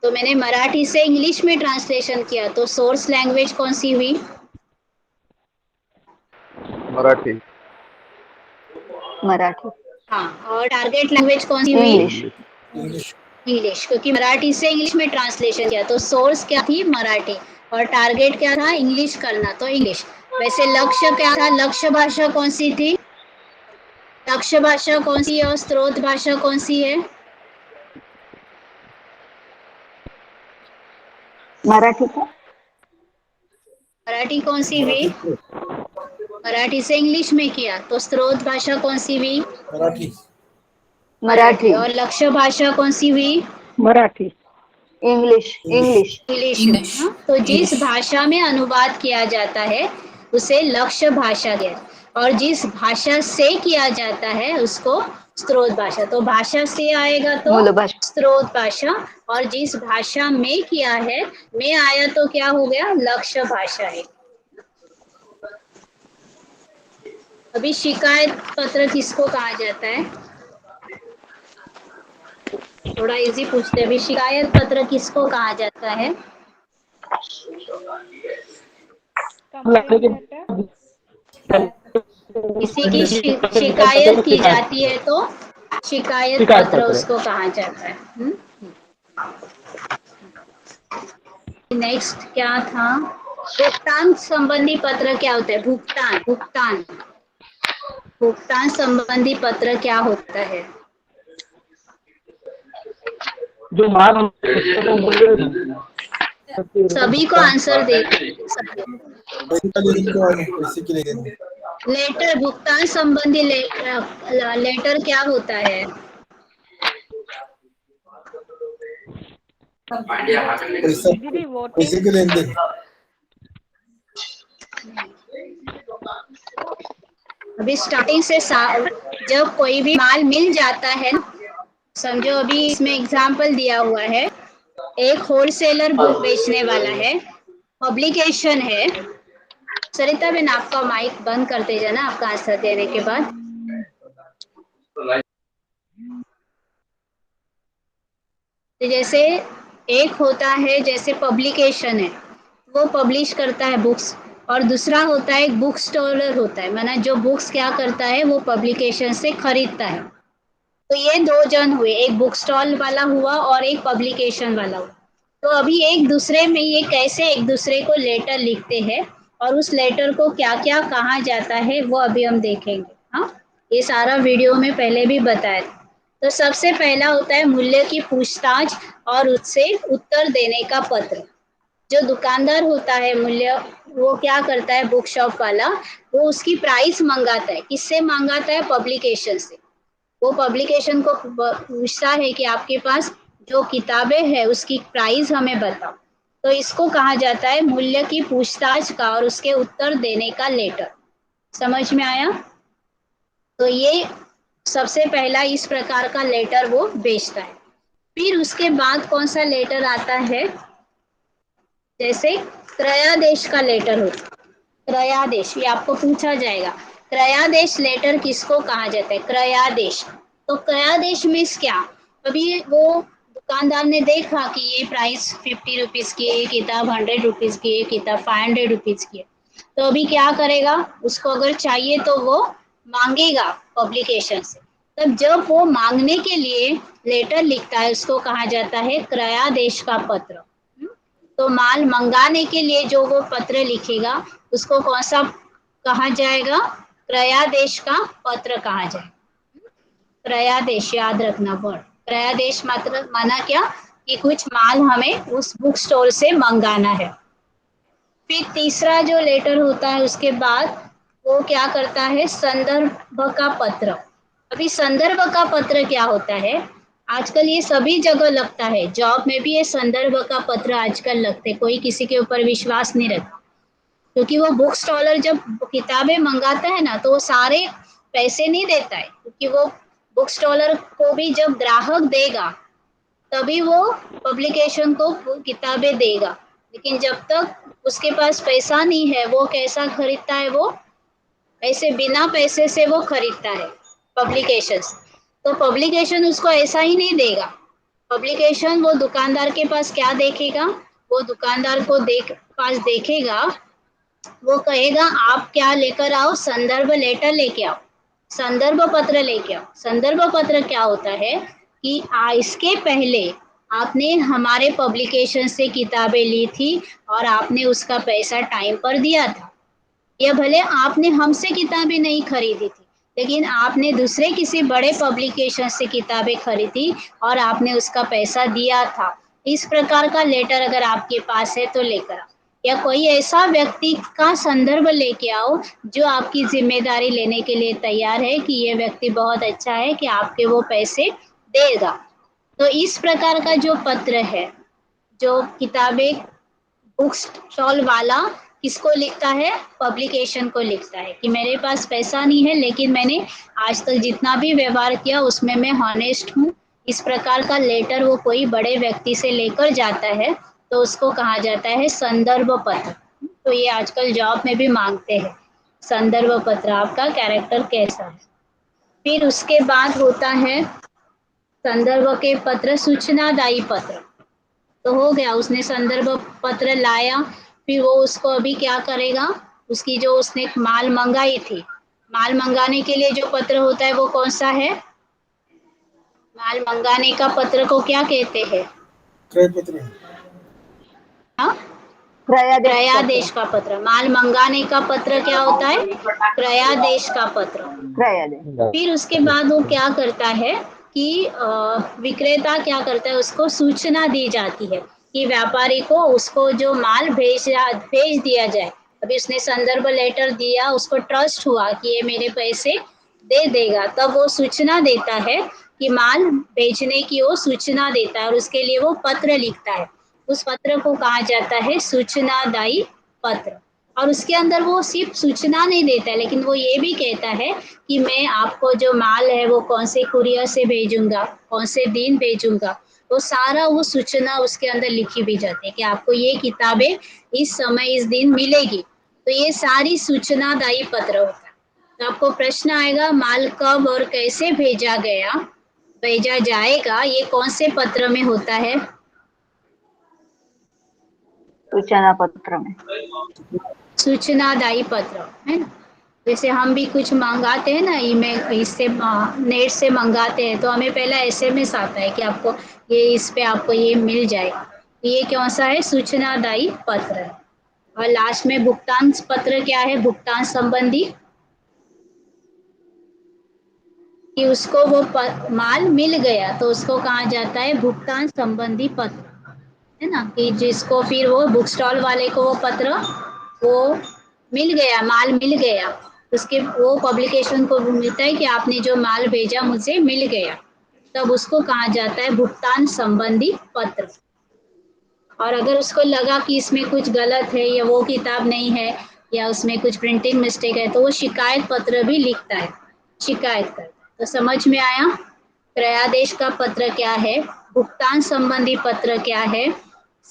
तो मैंने मराठी से इंग्लिश में ट्रांसलेशन किया, तो सोर्स लैंग्वेज कौन सी हुई? मराठी। मराठी। हाँ, और टारगेट लैंग्वेज कौन सी हुई? इंग्लिश। इंग्लिश, क्योंकि मराठी से इंग्लिश में ट्रांसलेशन किया, तो सोर्स क्या थी? मराठी। और टारगेट क्या था? इंग्लिश करना, तो इंग्लिश। वैसे लक्ष्य क्या था? लक्ष्य भाषा कौन सी थी? लक्ष्य भाषा कौन सी है और स्रोत भाषा कौन सी है? मराठी का। मराठी कौन सी हुई? मराठी से इंग्लिश में किया, तो स्रोत भाषा कौन सी हुई? मराठी। मराठी। और लक्ष्य भाषा कौन सी हुई? मराठी। इंग्लिश। इंग्लिश। इंग्लिश। तो जिस भाषा में अनुवाद किया जाता है उसे लक्ष्य भाषा है, और जिस भाषा से किया जाता है उसको स्रोत भाषा। तो भाषा से आएगा तो मूल भाषा। स्रोत भाषा, और जिस भाषा में किया है, में आया तो क्या हो गया? लक्ष्य भाषा है। अभी शिकायत पत्र किसको कहा जाता है? थोड़ा इजी पूछते हैं। अभी शिकायत पत्र किसको कहा जाता है? किसी की शिकायत की जाती है तो शिकायत पत्र उसको कहा जाता है। नेक्स्ट क्या था? भुगतान संबंधी पत्र क्या होता है? भुगतान। भुगतान भुगतान संबंधी पत्र क्या होता है? जो माल सभी को आंसर दे। लेटर। भुगतान संबंधी लेटर क्या होता है? पैसे के लेन देन। अभी स्टार्टिंग से जब कोई भी माल मिल जाता है, समझो अभी इसमें एग्जाम्पल दिया हुआ है, एक होलसेलर बुक बेचने वाला है, पब्लिकेशन है। सरिता बेन, आपका माइक बंद करते जाना आपका आंसर देने के बाद। तो जैसे एक होता है, जैसे पब्लिकेशन है, वो पब्लिश करता है बुक्स, और दूसरा होता है एक बुक स्टॉलर होता है, माना जो बुक्स क्या करता है वो पब्लिकेशन से खरीदता है। तो ये दो जन हुए, एक बुक स्टॉल वाला हुआ और एक पब्लिकेशन वाला हुआ। तो अभी एक दूसरे में ये कैसे एक दूसरे को लेटर लिखते हैं और उस लेटर को क्या क्या कहा जाता है वो अभी हम देखेंगे। हाँ, ये सारा वीडियो में पहले भी बताया था। तो सबसे पहला होता है मूल्य की पूछताछ और उससे उत्तर देने का पत्र। जो दुकानदार होता है मूल्य, वो क्या करता है बुक शॉप वाला, वो उसकी प्राइस मंगाता है। किससे मंगाता है? पब्लिकेशन से। वो पब्लिकेशन को पूछता है कि आपके पास जो किताबें हैं उसकी प्राइस हमें बताओ। तो इसको कहा जाता है मूल्य की पूछताछ का और उसके उत्तर देने का लेटर। समझ में आया? तो ये सबसे पहला इस प्रकार का लेटर वो बेचता है। फिर उसके बाद कौन सा लेटर आता है? जैसे क्रयादेश का लेटर होता है। क्रयादेश, ये आपको पूछा जाएगा, क्रयादेश लेटर किसको कहा जाता है? क्रयादेश। तो क्रयादेश मीन्स क्या? अभी वो दुकानदार ने देखा कि ये प्राइस 50 रुपीज की है, किताब 100 रुपीज की है, किताब 500 रुपीज की है। तो अभी क्या करेगा? उसको अगर चाहिए तो वो मांगेगा पब्लिकेशन से। तब जब वो मांगने के लिए लेटर लिखता है उसको कहा जाता है क्रयादेश का पत्र। तो माल मंगाने के लिए जो वो पत्र लिखेगा उसको कौन सा कहा जाएगा? क्रयादेश का पत्र कहा जाएगा। क्रयादेश याद रखना वर्ड। क्रयादेश मात्र माना क्या कि कुछ माल हमें उस बुक स्टोर से मंगाना है। फिर तीसरा जो लेटर होता है उसके बाद वो क्या करता है? संदर्भ का पत्र। अभी संदर्भ का पत्र क्या होता है? आजकल ये सभी जगह लगता है, जॉब में भी ये संदर्भ का पत्र आजकल लगते, कोई किसी के ऊपर विश्वास नहीं रखता। क्योंकि वो बुक स्टॉलर जब किताबें मंगाता है ना तो वो सारे पैसे नहीं देता है, क्योंकि वो बुक स्टॉलर को भी जब ग्राहक देगा तभी वो पब्लिकेशन को किताबें देगा। लेकिन जब तक उसके पास पैसा नहीं है वो कैसा खरीदता है? वो ऐसे बिना पैसे से वो खरीदता है पब्लिकेशन। तो पब्लिकेशन उसको ऐसा ही नहीं देगा। पब्लिकेशन वो दुकानदार के पास क्या देखेगा? वो दुकानदार को पास देखेगा, वो कहेगा आप क्या लेकर आओ? संदर्भ लेटर लेके आओ, संदर्भ पत्र लेके आओ। संदर्भ पत्र क्या होता है कि इसके पहले आपने हमारे पब्लिकेशन से किताबें ली थी और आपने उसका पैसा टाइम पर दिया था, या भले आपने हमसे किताबें नहीं खरीदी थी लेकिन आपने दूसरे किसी बड़े पब्लिकेशन से किताबें खरीदी और आपने उसका पैसा दिया था। इस प्रकार का लेटर अगर आपके पास है तो लेकर आओ। या कोई ऐसा व्यक्ति का संदर्भ लेके आओ जो आपकी जिम्मेदारी लेने के लिए तैयार है कि ये व्यक्ति बहुत अच्छा है कि आपके वो पैसे देगा। तो इस प्रकार का जो पत्र है, जो किताबें बुक स्टॉल वाला किसको लिखता है? पब्लिकेशन को लिखता है कि मेरे पास पैसा नहीं है लेकिन मैंने आज तक जितना भी व्यवहार किया उसमें मैं हॉनेस्ट हूँ। इस प्रकार का लेटर वो कोई बड़े व्यक्ति से लेकर जाता है तो उसको कहा जाता है संदर्भ पत्र। तो ये आजकल जॉब में भी मांगते हैं, संदर्भ पत्र, आपका कैरेक्टर कैसा है। फिर उसके बाद होता है संदर्भ के पत्र सूचनादायी पत्र। तो हो गया, उसने संदर्भ पत्र लाया, फिर वो उसको अभी क्या करेगा? उसकी जो उसने माल मंगाई थी, माल मंगाने के लिए जो पत्र होता है वो कौन सा है? माल मंगाने का पत्र को क्या कहते हैं? क्रय पत्र। हाँ, क्रयादेश का पत्र। माल मंगाने का पत्र क्या होता है? क्रयादेश का पत्र। फिर उसके बाद वो क्या करता है कि विक्रेता क्या करता है, उसको सूचना दी जाती है कि व्यापारी को उसको जो माल भेज दिया जाए। अभी उसने संदर्भ लेटर दिया, उसको ट्रस्ट हुआ कि ये मेरे पैसे दे देगा, तब वो सूचना देता है कि माल भेजने की वो सूचना देता है और उसके लिए वो पत्र लिखता है। उस पत्र को कहा जाता है सूचनादायी पत्र। और उसके अंदर वो सिर्फ सूचना नहीं देता है लेकिन वो ये भी कहता है कि मैं आपको जो माल है वो कौन से कुरियर से भेजूंगा, कौन से दिन भेजूंगा, तो सारा वो सूचना उसके अंदर लिखी भी जाती है कि आपको ये किताबें इस समय इस दिन मिलेगी। तो ये सारी सूचनादायी पत्र होता है। तो आपको प्रश्न आएगा माल कब और कैसे भेजा जाएगा, ये कौन से पत्र में होता है? सूचना पत्र में सूचनादायी पत्र है ना। जैसे हम भी कुछ मंगाते हैं ना, ईमेल इससे नेट से मंगाते हैं तो हमें पहला एसएमएस आता है कि आपको ये इस पे आपको ये मिल जाएगा। ये कौन सा है? सूचनादायी पत्र है। और लास्ट में भुगतान पत्र क्या है? भुगतान संबंधी, कि उसको वो माल मिल गया तो उसको कहा जाता है भुगतान संबंधी पत्र, है ना। कि जिसको फिर वो बुक स्टॉल वाले को वो पत्र वो मिल गया, माल मिल गया, उसके वो पब्लिकेशन को मिलता है कि आपने जो माल भेजा मुझे मिल गया, तब उसको कहा जाता है भुगतान संबंधी पत्र। और अगर उसको लगा कि इसमें कुछ गलत है या वो किताब नहीं है या उसमें कुछ प्रिंटिंग मिस्टेक है तो वो शिकायत पत्र भी लिखता है, शिकायत करता है। तो समझ में आया क्रयादेश का पत्र क्या है, भुगतान संबंधी पत्र क्या है,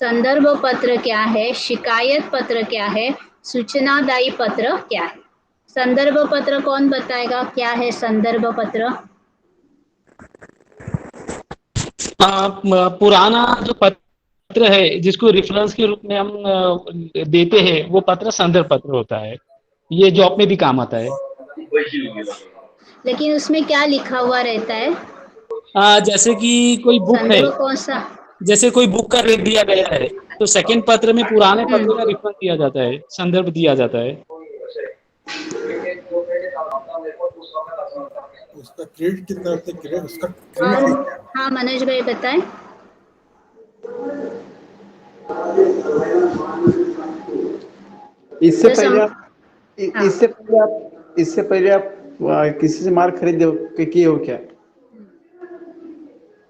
संदर्भ पत्र क्या है, शिकायत पत्र क्या है, सूचनादायी पत्र क्या है। संदर्भ पत्र कौन बताएगा क्या है संदर्भ पत्र? पुराना जो पत्र है जिसको रेफरेंस के रूप में हम देते हैं वो पत्र संदर्भ पत्र होता है। ये जॉब में भी काम आता है। लेकिन उसमें क्या लिखा हुआ रहता है? जैसे कि कोई बुक है, संदर्भ कौन सा? जैसे कोई बुक का रेट दिया गया है तो सेकंड पत्र में पुराने पत्र का रेफरेंस दिया जाता है, संदर्भ दिया जाता है। उसका क्रेडिट कितना होता है? क्रेडिट उसका हाँ मनोज भाई बताएं। इससे पहले आप किसी से माल खरीदे किए हो क्या?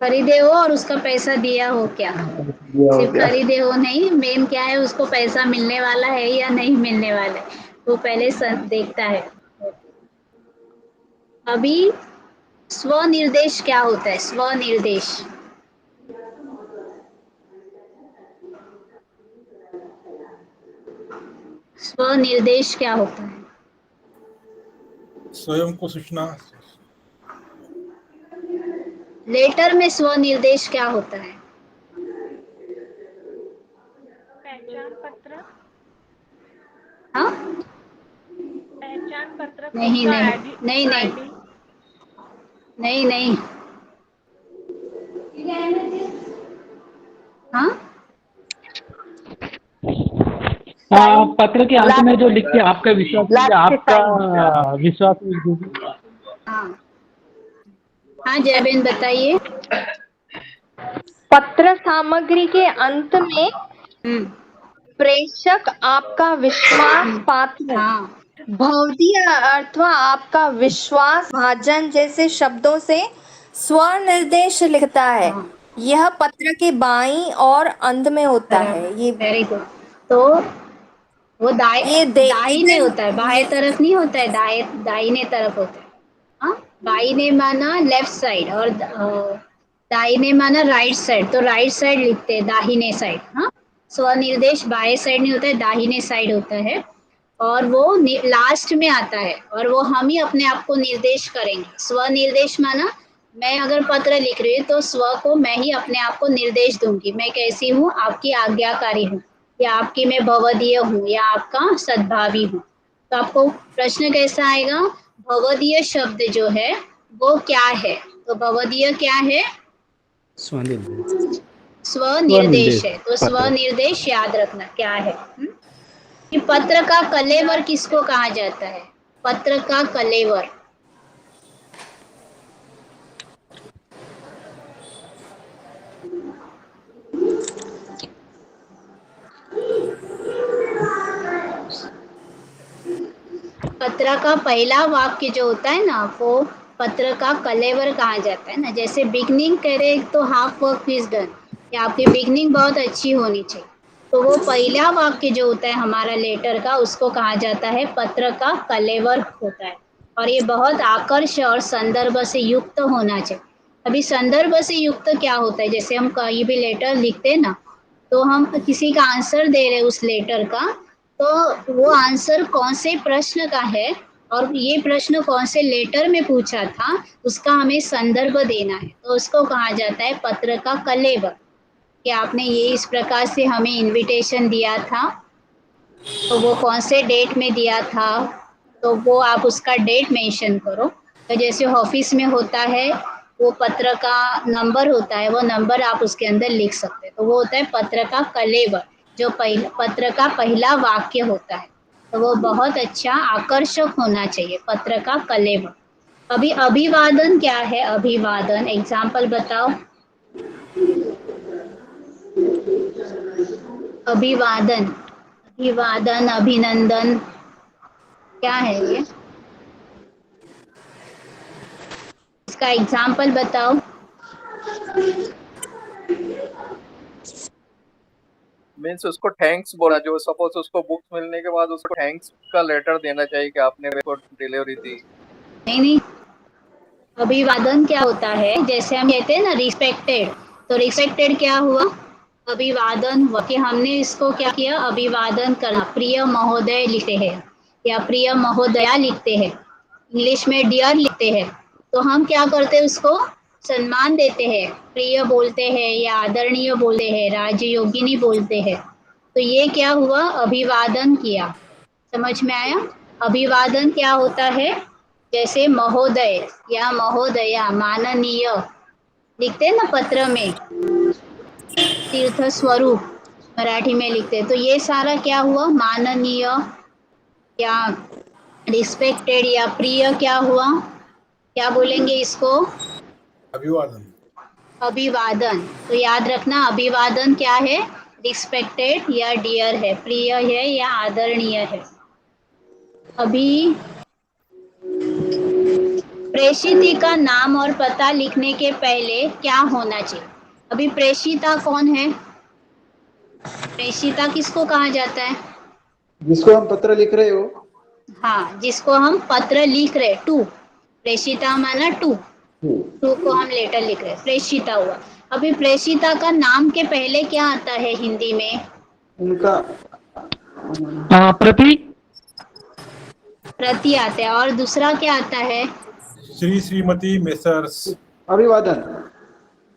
खरीदे हो और उसका पैसा दिया हो क्या? सिर्फ खरीदे हो नहीं, मेन क्या है उसको पैसा मिलने वाला है या नहीं मिलने वाला है वो पहले देखता है। अभी स्वनिर्देश क्या होता है? स्वनिर्देश स्वनिर्देश क्या होता है? स्वयं को सूचना। लेटर में स्वनिर्देश क्या होता है? पहचान पत्र। हाँ पहचान पत्र। नहीं नहीं नहीं नहीं नहीं नहीं। हाँ पत्र के अंत में जो लिखते हैं आपका विश्वास, आपका विश्वास। हाँ हाँ जयबेन बताइए। पत्र सामग्री के अंत में प्रेषक आपका विश्वास पात्र भवदीय अथवा आपका विश्वास भाजन जैसे शब्दों से स्वनिर्देश लिखता है। यह पत्र के बाईं और अंत में होता है। ये वेरी गुड। तो वो दाहिने होता है, बाएं तरफ नहीं होता है, दाहिने तरफ होता है। हाँ बाईने माना लेफ्ट साइड और दाहिने माना राइट साइड, तो राइट साइड लिखते हैं, दाहिने साइड। हाँ स्वनिर्देश बाएं साइड नहीं होता है, दाहिने साइड होता है और वो लास्ट में आता है और वो हम ही अपने आप को निर्देश करेंगे। स्वनिर्देश माना मैं अगर पत्र लिख रही हूँ तो स्व को मैं ही अपने आप को निर्देश दूंगी, मैं कैसी हूँ, आपकी आज्ञाकारी हूँ या आपकी मैं भवदीय हूँ या आपका सद्भावी हूँ। तो आपको प्रश्न कैसा आएगा? भवदीय शब्द जो है वो क्या है? तो भवदीय क्या है? स्वनिर्देश है। तो स्वनिर्देश याद रखना क्या है। कि पत्र का कलेवर किसको कहा जाता है? पत्र का कलेवर पत्र का पहला वाक्य जो होता है ना वो पत्र का कलेवर कहा जाता है ना। जैसे बिगनिंग करे तो हाफ वर्क इज डन, या आपकी बिगनिंग बहुत अच्छी होनी चाहिए, तो वो पहला वाक्य जो होता है हमारा लेटर का उसको कहा जाता है पत्र का कलेवर होता है। और ये बहुत आकर्षक और संदर्भ से युक्त होना चाहिए। अभी संदर्भ से युक्त क्या होता है? जैसे हम कहीं भी लेटर लिखते हैं ना तो हम किसी का आंसर दे रहे हैं उस लेटर का, तो वो आंसर कौन से प्रश्न का है और ये प्रश्न कौन से लेटर में पूछा था उसका हमें संदर्भ देना है, तो उसको कहा जाता है पत्र का कलेवर। कि आपने ये इस प्रकार से हमें इनविटेशन दिया था, तो वो कौन से डेट में दिया था, तो वो आप उसका डेट मेंशन करो। तो जैसे ऑफिस में होता है वो पत्र का नंबर होता है, वो नंबर आप उसके अंदर लिख सकते हैं। तो वो होता है पत्र का कलेवर, जो पत्र का पहला वाक्य होता है। तो वो बहुत अच्छा आकर्षक होना चाहिए, पत्र का कलेवर। अभी अभिवादन क्या है? अभिवादन एग्जाम्पल बताओ। अभिवादन, अभिवादन, अभिनंदन क्या है ये? इसका एग्जाम्पल बताओ। मीन्स उसको थैंक्स बोला, जो सपोज उसको बुक्स मिलने के बाद उसको थैंक्स का लेटर देना चाहिए कि आपने मेरे को डिलीवरी दी। नहीं, अभिवादन क्या होता है? जैसे हम कहते हैं ना रिस्पेक्टेड, तो रिस्पेक्टेड क्या हुआ? अभिवादन हुआ कि हमने इसको क्या किया? अभिवादन करना। प्रिय महोदय लिखते हैं या प्रिय महोदया लिखते हैं, इंग्लिश में डियर लिखते हैं, तो हम क्या करते हैं? उसको सम्मान देते हैं, प्रिय बोलते हैं या आदरणीय बोलते हैं, राजयोगिनी बोलते हैं। तो ये क्या हुआ? अभिवादन किया। समझ में आया? अभिवादन क्या होता है? जैसे महोदय या महोदया, माननीय लिखते हैं ना पत्र में, तीर्थ स्वरूप मराठी में लिखते हैं। तो ये सारा क्या हुआ? माननीय या रिस्पेक्टेड या प्रिय क्या हुआ? क्या बोलेंगे इसको? अभिवादन। अभिवादन। तो याद रखना, अभिवादन क्या है? रिस्पेक्टेड या डियर है, प्रिय है या आदरणीय है। अभी प्रेषित का नाम और पता लिखने के पहले क्या होना चाहिए? अभी प्रेषिता कौन है? प्रेषिता किसको कहा जाता है? जिसको हम पत्र लिख रहे हो। हाँ, जिसको हम पत्र लिख रहे, टू। प्रेषिता माना टू, टू को हम लेटर लिख रहे, प्रेषिता हुआ। अभी प्रेषिता का नाम के पहले क्या आता है हिंदी में? उनका प्रति। प्रति आता है, और दूसरा क्या आता है? श्री, श्रीमती, मेसर्स। अभिवादन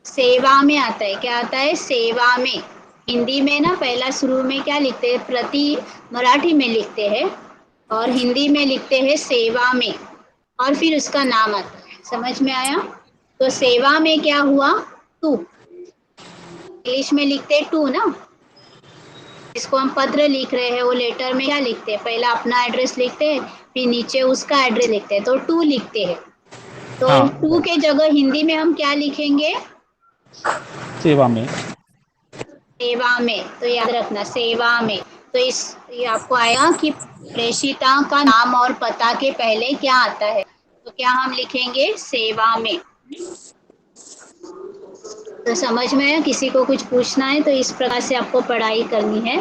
सेवा में आता है। क्या आता है? सेवा में। हिंदी में ना पहला शुरू में क्या लिखते हैं? प्रति मराठी में लिखते हैं और हिंदी में लिखते हैं सेवा में, और फिर उसका नाम आता है। समझ में आया? तो सेवा में क्या हुआ? टू। इंग्लिश में लिखते टू ना, जिसको हम पत्र लिख रहे हैं वो लेटर में क्या लिखते हैं? पहला अपना एड्रेस लिखते हैं, फिर नीचे उसका एड्रेस लिखते हैं, तो टू लिखते हैं। तो टू के जगह हिंदी में हम क्या लिखेंगे? सेवा में। सेवा में। तो याद रखना, सेवा में। तो ये आपको आया कि प्रेषिता का नाम और पता के पहले क्या आता है? तो क्या हम लिखेंगे? सेवा में। तो समझ में आया? किसी को कुछ पूछना है तो इस प्रकार से आपको पढ़ाई करनी है।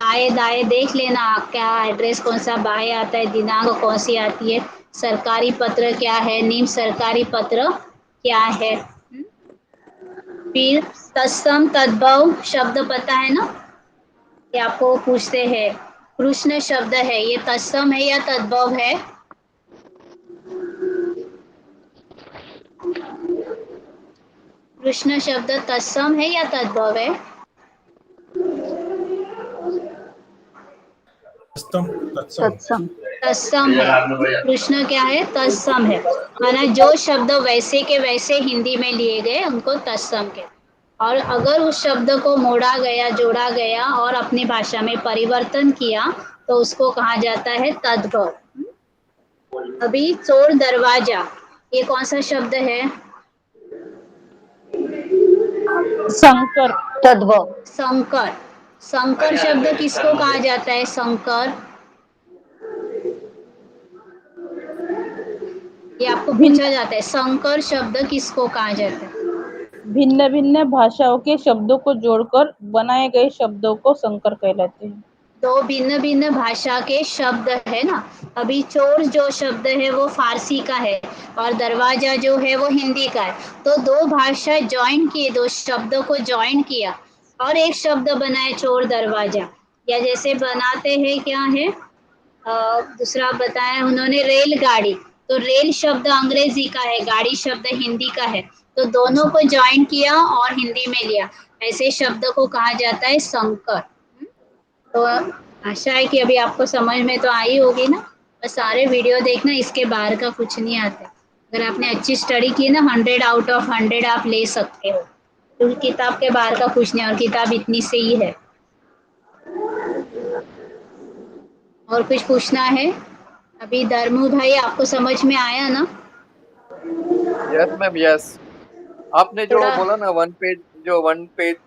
बाएं दाएं देख लेना, क्या एड्रेस कौन सा बाएं आता है, दिनांक कौन सी आती है, सरकारी पत्र क्या है, निम्न सरकारी पत्र क्या है। फिर तत्सम तद्भव शब्द पता है ना, ये आपको पूछते हैं। कृष्ण शब्द है, ये तत्सम है या तद्भव है? कृष्ण शब्द तत्सम है या तद्भव है? तत्सम। तत्सम है। कृष्ण क्या है? तत्सम है। माना जो शब्द वैसे के वैसे हिंदी में लिए गए उनको तत्सम कहते हैं। और अगर उस शब्द को मोड़ा गया, जोड़ा गया और अपनी भाषा में परिवर्तन किया तो उसको कहा जाता है तद्भव। अभी चोर दरवाजा, ये कौन सा शब्द है? संकर। तद्भव। संकर। संकर शब्द किसको कहा जाता है? संकर, ये आपको पूछा जाता है, संकर शब्द किसको कहा जाता है? भिन्न भिन्न भाषाओं के शब्दों को जोड़कर बनाए गए शब्दों को संकर कहलाते हैं। तो भिन्न भिन्न भाषा के शब्द है ना। अभी चोर जो शब्द है वो फारसी का है और दरवाजा जो है वो हिंदी का है। तो दो भाषा ज्वाइन किए, दो शब्दों को ज्वाइन किया और एक शब्द बनाए चोर दरवाजा। या जैसे बनाते हैं क्या है, दूसरा बताया उन्होंने रेलगाड़ी, तो रेल शब्द अंग्रेजी का है, गाड़ी शब्द हिंदी का है। तो दोनों को ज्वाइन किया और हिंदी में लिया, ऐसे शब्द को कहा जाता है संकर। तो आशा है कि अभी आपको समझ में तो आई होगी ना। और सारे वीडियो देखना, इसके बाहर का कुछ नहीं आता। अगर आपने अच्छी स्टडी की ना 100 आउट ऑफ 100 आप ले सकते हो, तो किताब के बाहर का कुछ नहीं, और किताब इतनी से ही है। और कुछ पूछना है? अभी धर्मू भाई आपको समझ में आया ना? Yes ma'am yes. आपने जो थोड़ा बोला ना वन पेज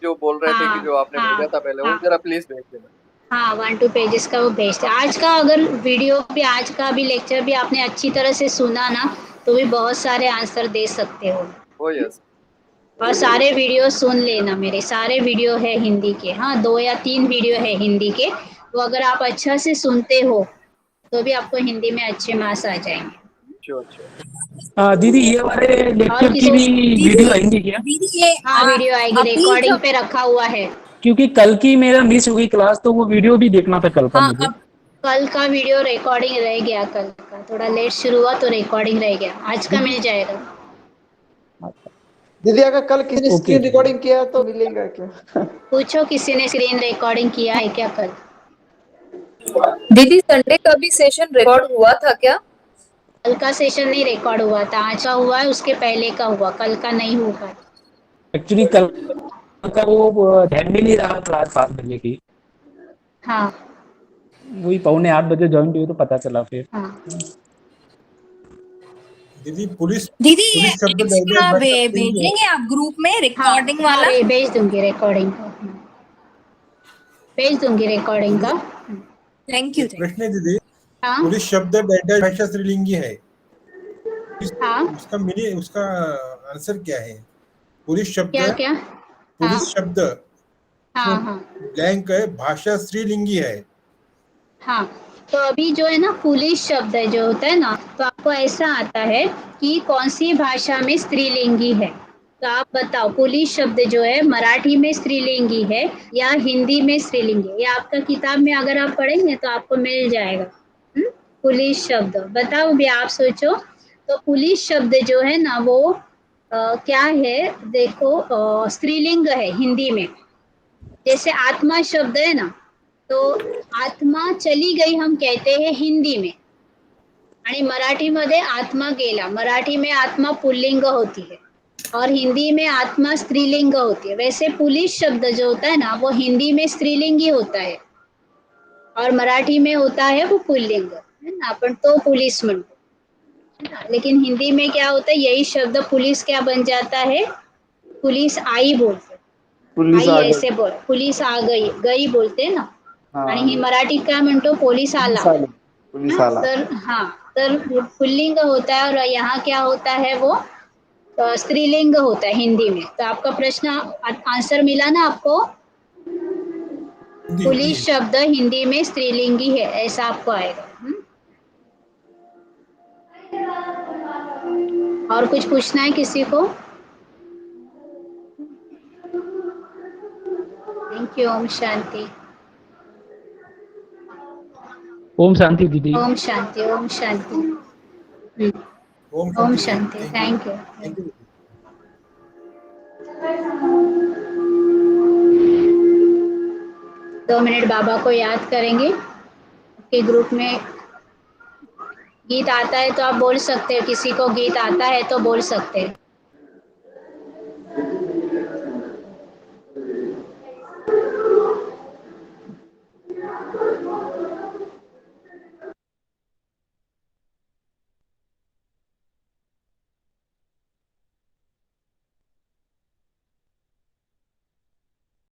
जो बोल रहे थे कि जो आपने भेजा था पहले, वो जरा प्लीज भेज देना। हाँ 1-2 पेजेस का वो भेजते। आज का अगर वीडियो भी, आज का भी लेक्चर भी आपने अच्छी तरह से सुना ना, तो भी बहुत सारे आंसर दे सकते हो। ओ यस। और सारे वीडियो सुन लेना, मेरे सारे वीडियो है हिंदी के। हाँ 2 या 3 वीडियो है हिंदी के, वो अगर आप अच्छा से सुनते हो तो भी आपको हिंदी में अच्छे मार्क्स आ जाएंगे। दीदी ये वाले और लेक्चर की किसी भी वीडियो आएंगी क्या? हाँ वीडियो आएगी, रिकॉर्डिंग पे रखा हुआ है। क्योंकि कल की मेरा मिस हो गई क्लास, तो वो वीडियो भी देखना था कल का मुझे। कल का वीडियो रिकॉर्डिंग रह गया, कल का थोड़ा लेट शुरू हुआ तो रिकॉर्डिंग रह गया, आज का मिल जाएगा। दीदी अगर कल किसी ने स्क्रीन रिकॉर्डिंग किया तो मिलेगा क्या? पूछो किसी ने स्क्रीन रिकॉर्डिंग किया है क्या कल? दीदी संडे का भी सेशन रिकॉर्ड हुआ था क्या? कल का सेशन नहीं रिकॉर्ड हुआ था, आज का हुआ है, उसके पहले का हुआ, कल का नहीं हुआ। एक्चुअली कल का वो ध्यान में नहीं रहा, क्लास 7 बजे की। हाँ वही 7:45 बजे ज्वाइन हुई तो पता चला फिर। दीदी पुलिस ये शब्द एक्स्ट्रा भेजेंगे आप ग्रुप में रिकॉर्डिंग वाला? भेज दूंगी रिकॉर्डिंग का, भेज दूंगी रिकॉर्डिंग का। Thank you. प्रश्न है दीदी, पुलिस शब्द बैठा भाषा स्त्रीलिंगी है, उसका मीनिंग, उसका आंसर क्या है? पुलिस शब्द क्या? पुलिस शब्द ब्लैंक है, भाषा स्त्रीलिंगी है। हाँ तो अभी जो है ना पुलिस शब्द है जो होता है ना, तो आपको ऐसा आता है कि कौन सी भाषा में स्त्रीलिंगी है। तो आप बताओ पुलिस शब्द जो है मराठी में स्त्रीलिंगी है या हिंदी में स्त्रीलिंगी है? ये आपका किताब में अगर आप पढ़ेंगे तो आपको मिल जाएगा। पुलिस शब्द बताओ भी, आप सोचो। तो पुलिस शब्द जो है ना वो क्या है, देखो स्त्रीलिंग है हिंदी में। जैसे आत्मा शब्द है ना, तो आत्मा चली गई हम कहते हैं हिंदी में, आणि मराठी मध्ये आत्मा गेला। मराठी में आत्मा पुल्लिंग होती है और हिंदी में आत्मा स्त्रीलिंग होती है। वैसे पुलिस शब्द जो होता है ना वो हिंदी में स्त्रीलिंग ही होता है और मराठी में होता है वो पुल्लिंग, है ना, अपन तो पुलिस म्हणतो, लेकिन हिंदी में क्या होता है, यही शब्द पुलिस क्या बन जाता है, पुलिस आई बोलते, आई ऐसे बोल, पुलिस आ गई, गई बोलते ना। आणि ही मराठीत काय म्हणतो, पोलीस आला। तर पुल्लिंग होता है और यहाँ क्या होता है वो स्त्रीलिंग होता है हिंदी में। तो आपका प्रश्न आंसर मिला ना आपको, पुलिस शब्द हिंदी में स्त्रीलिंगी है, ऐसा आपको आएगा। और कुछ पूछना है किसी को? Thank you. ओम शांति। ओम शांति दीदी। ओम शांति। ओम शांति। ओम शांति। Thank you. 2 मिनट बाबा को याद करेंगे। के ग्रुप में गीत आता है तो आप बोल सकते हो, किसी को गीत आता है तो बोल सकते हैं।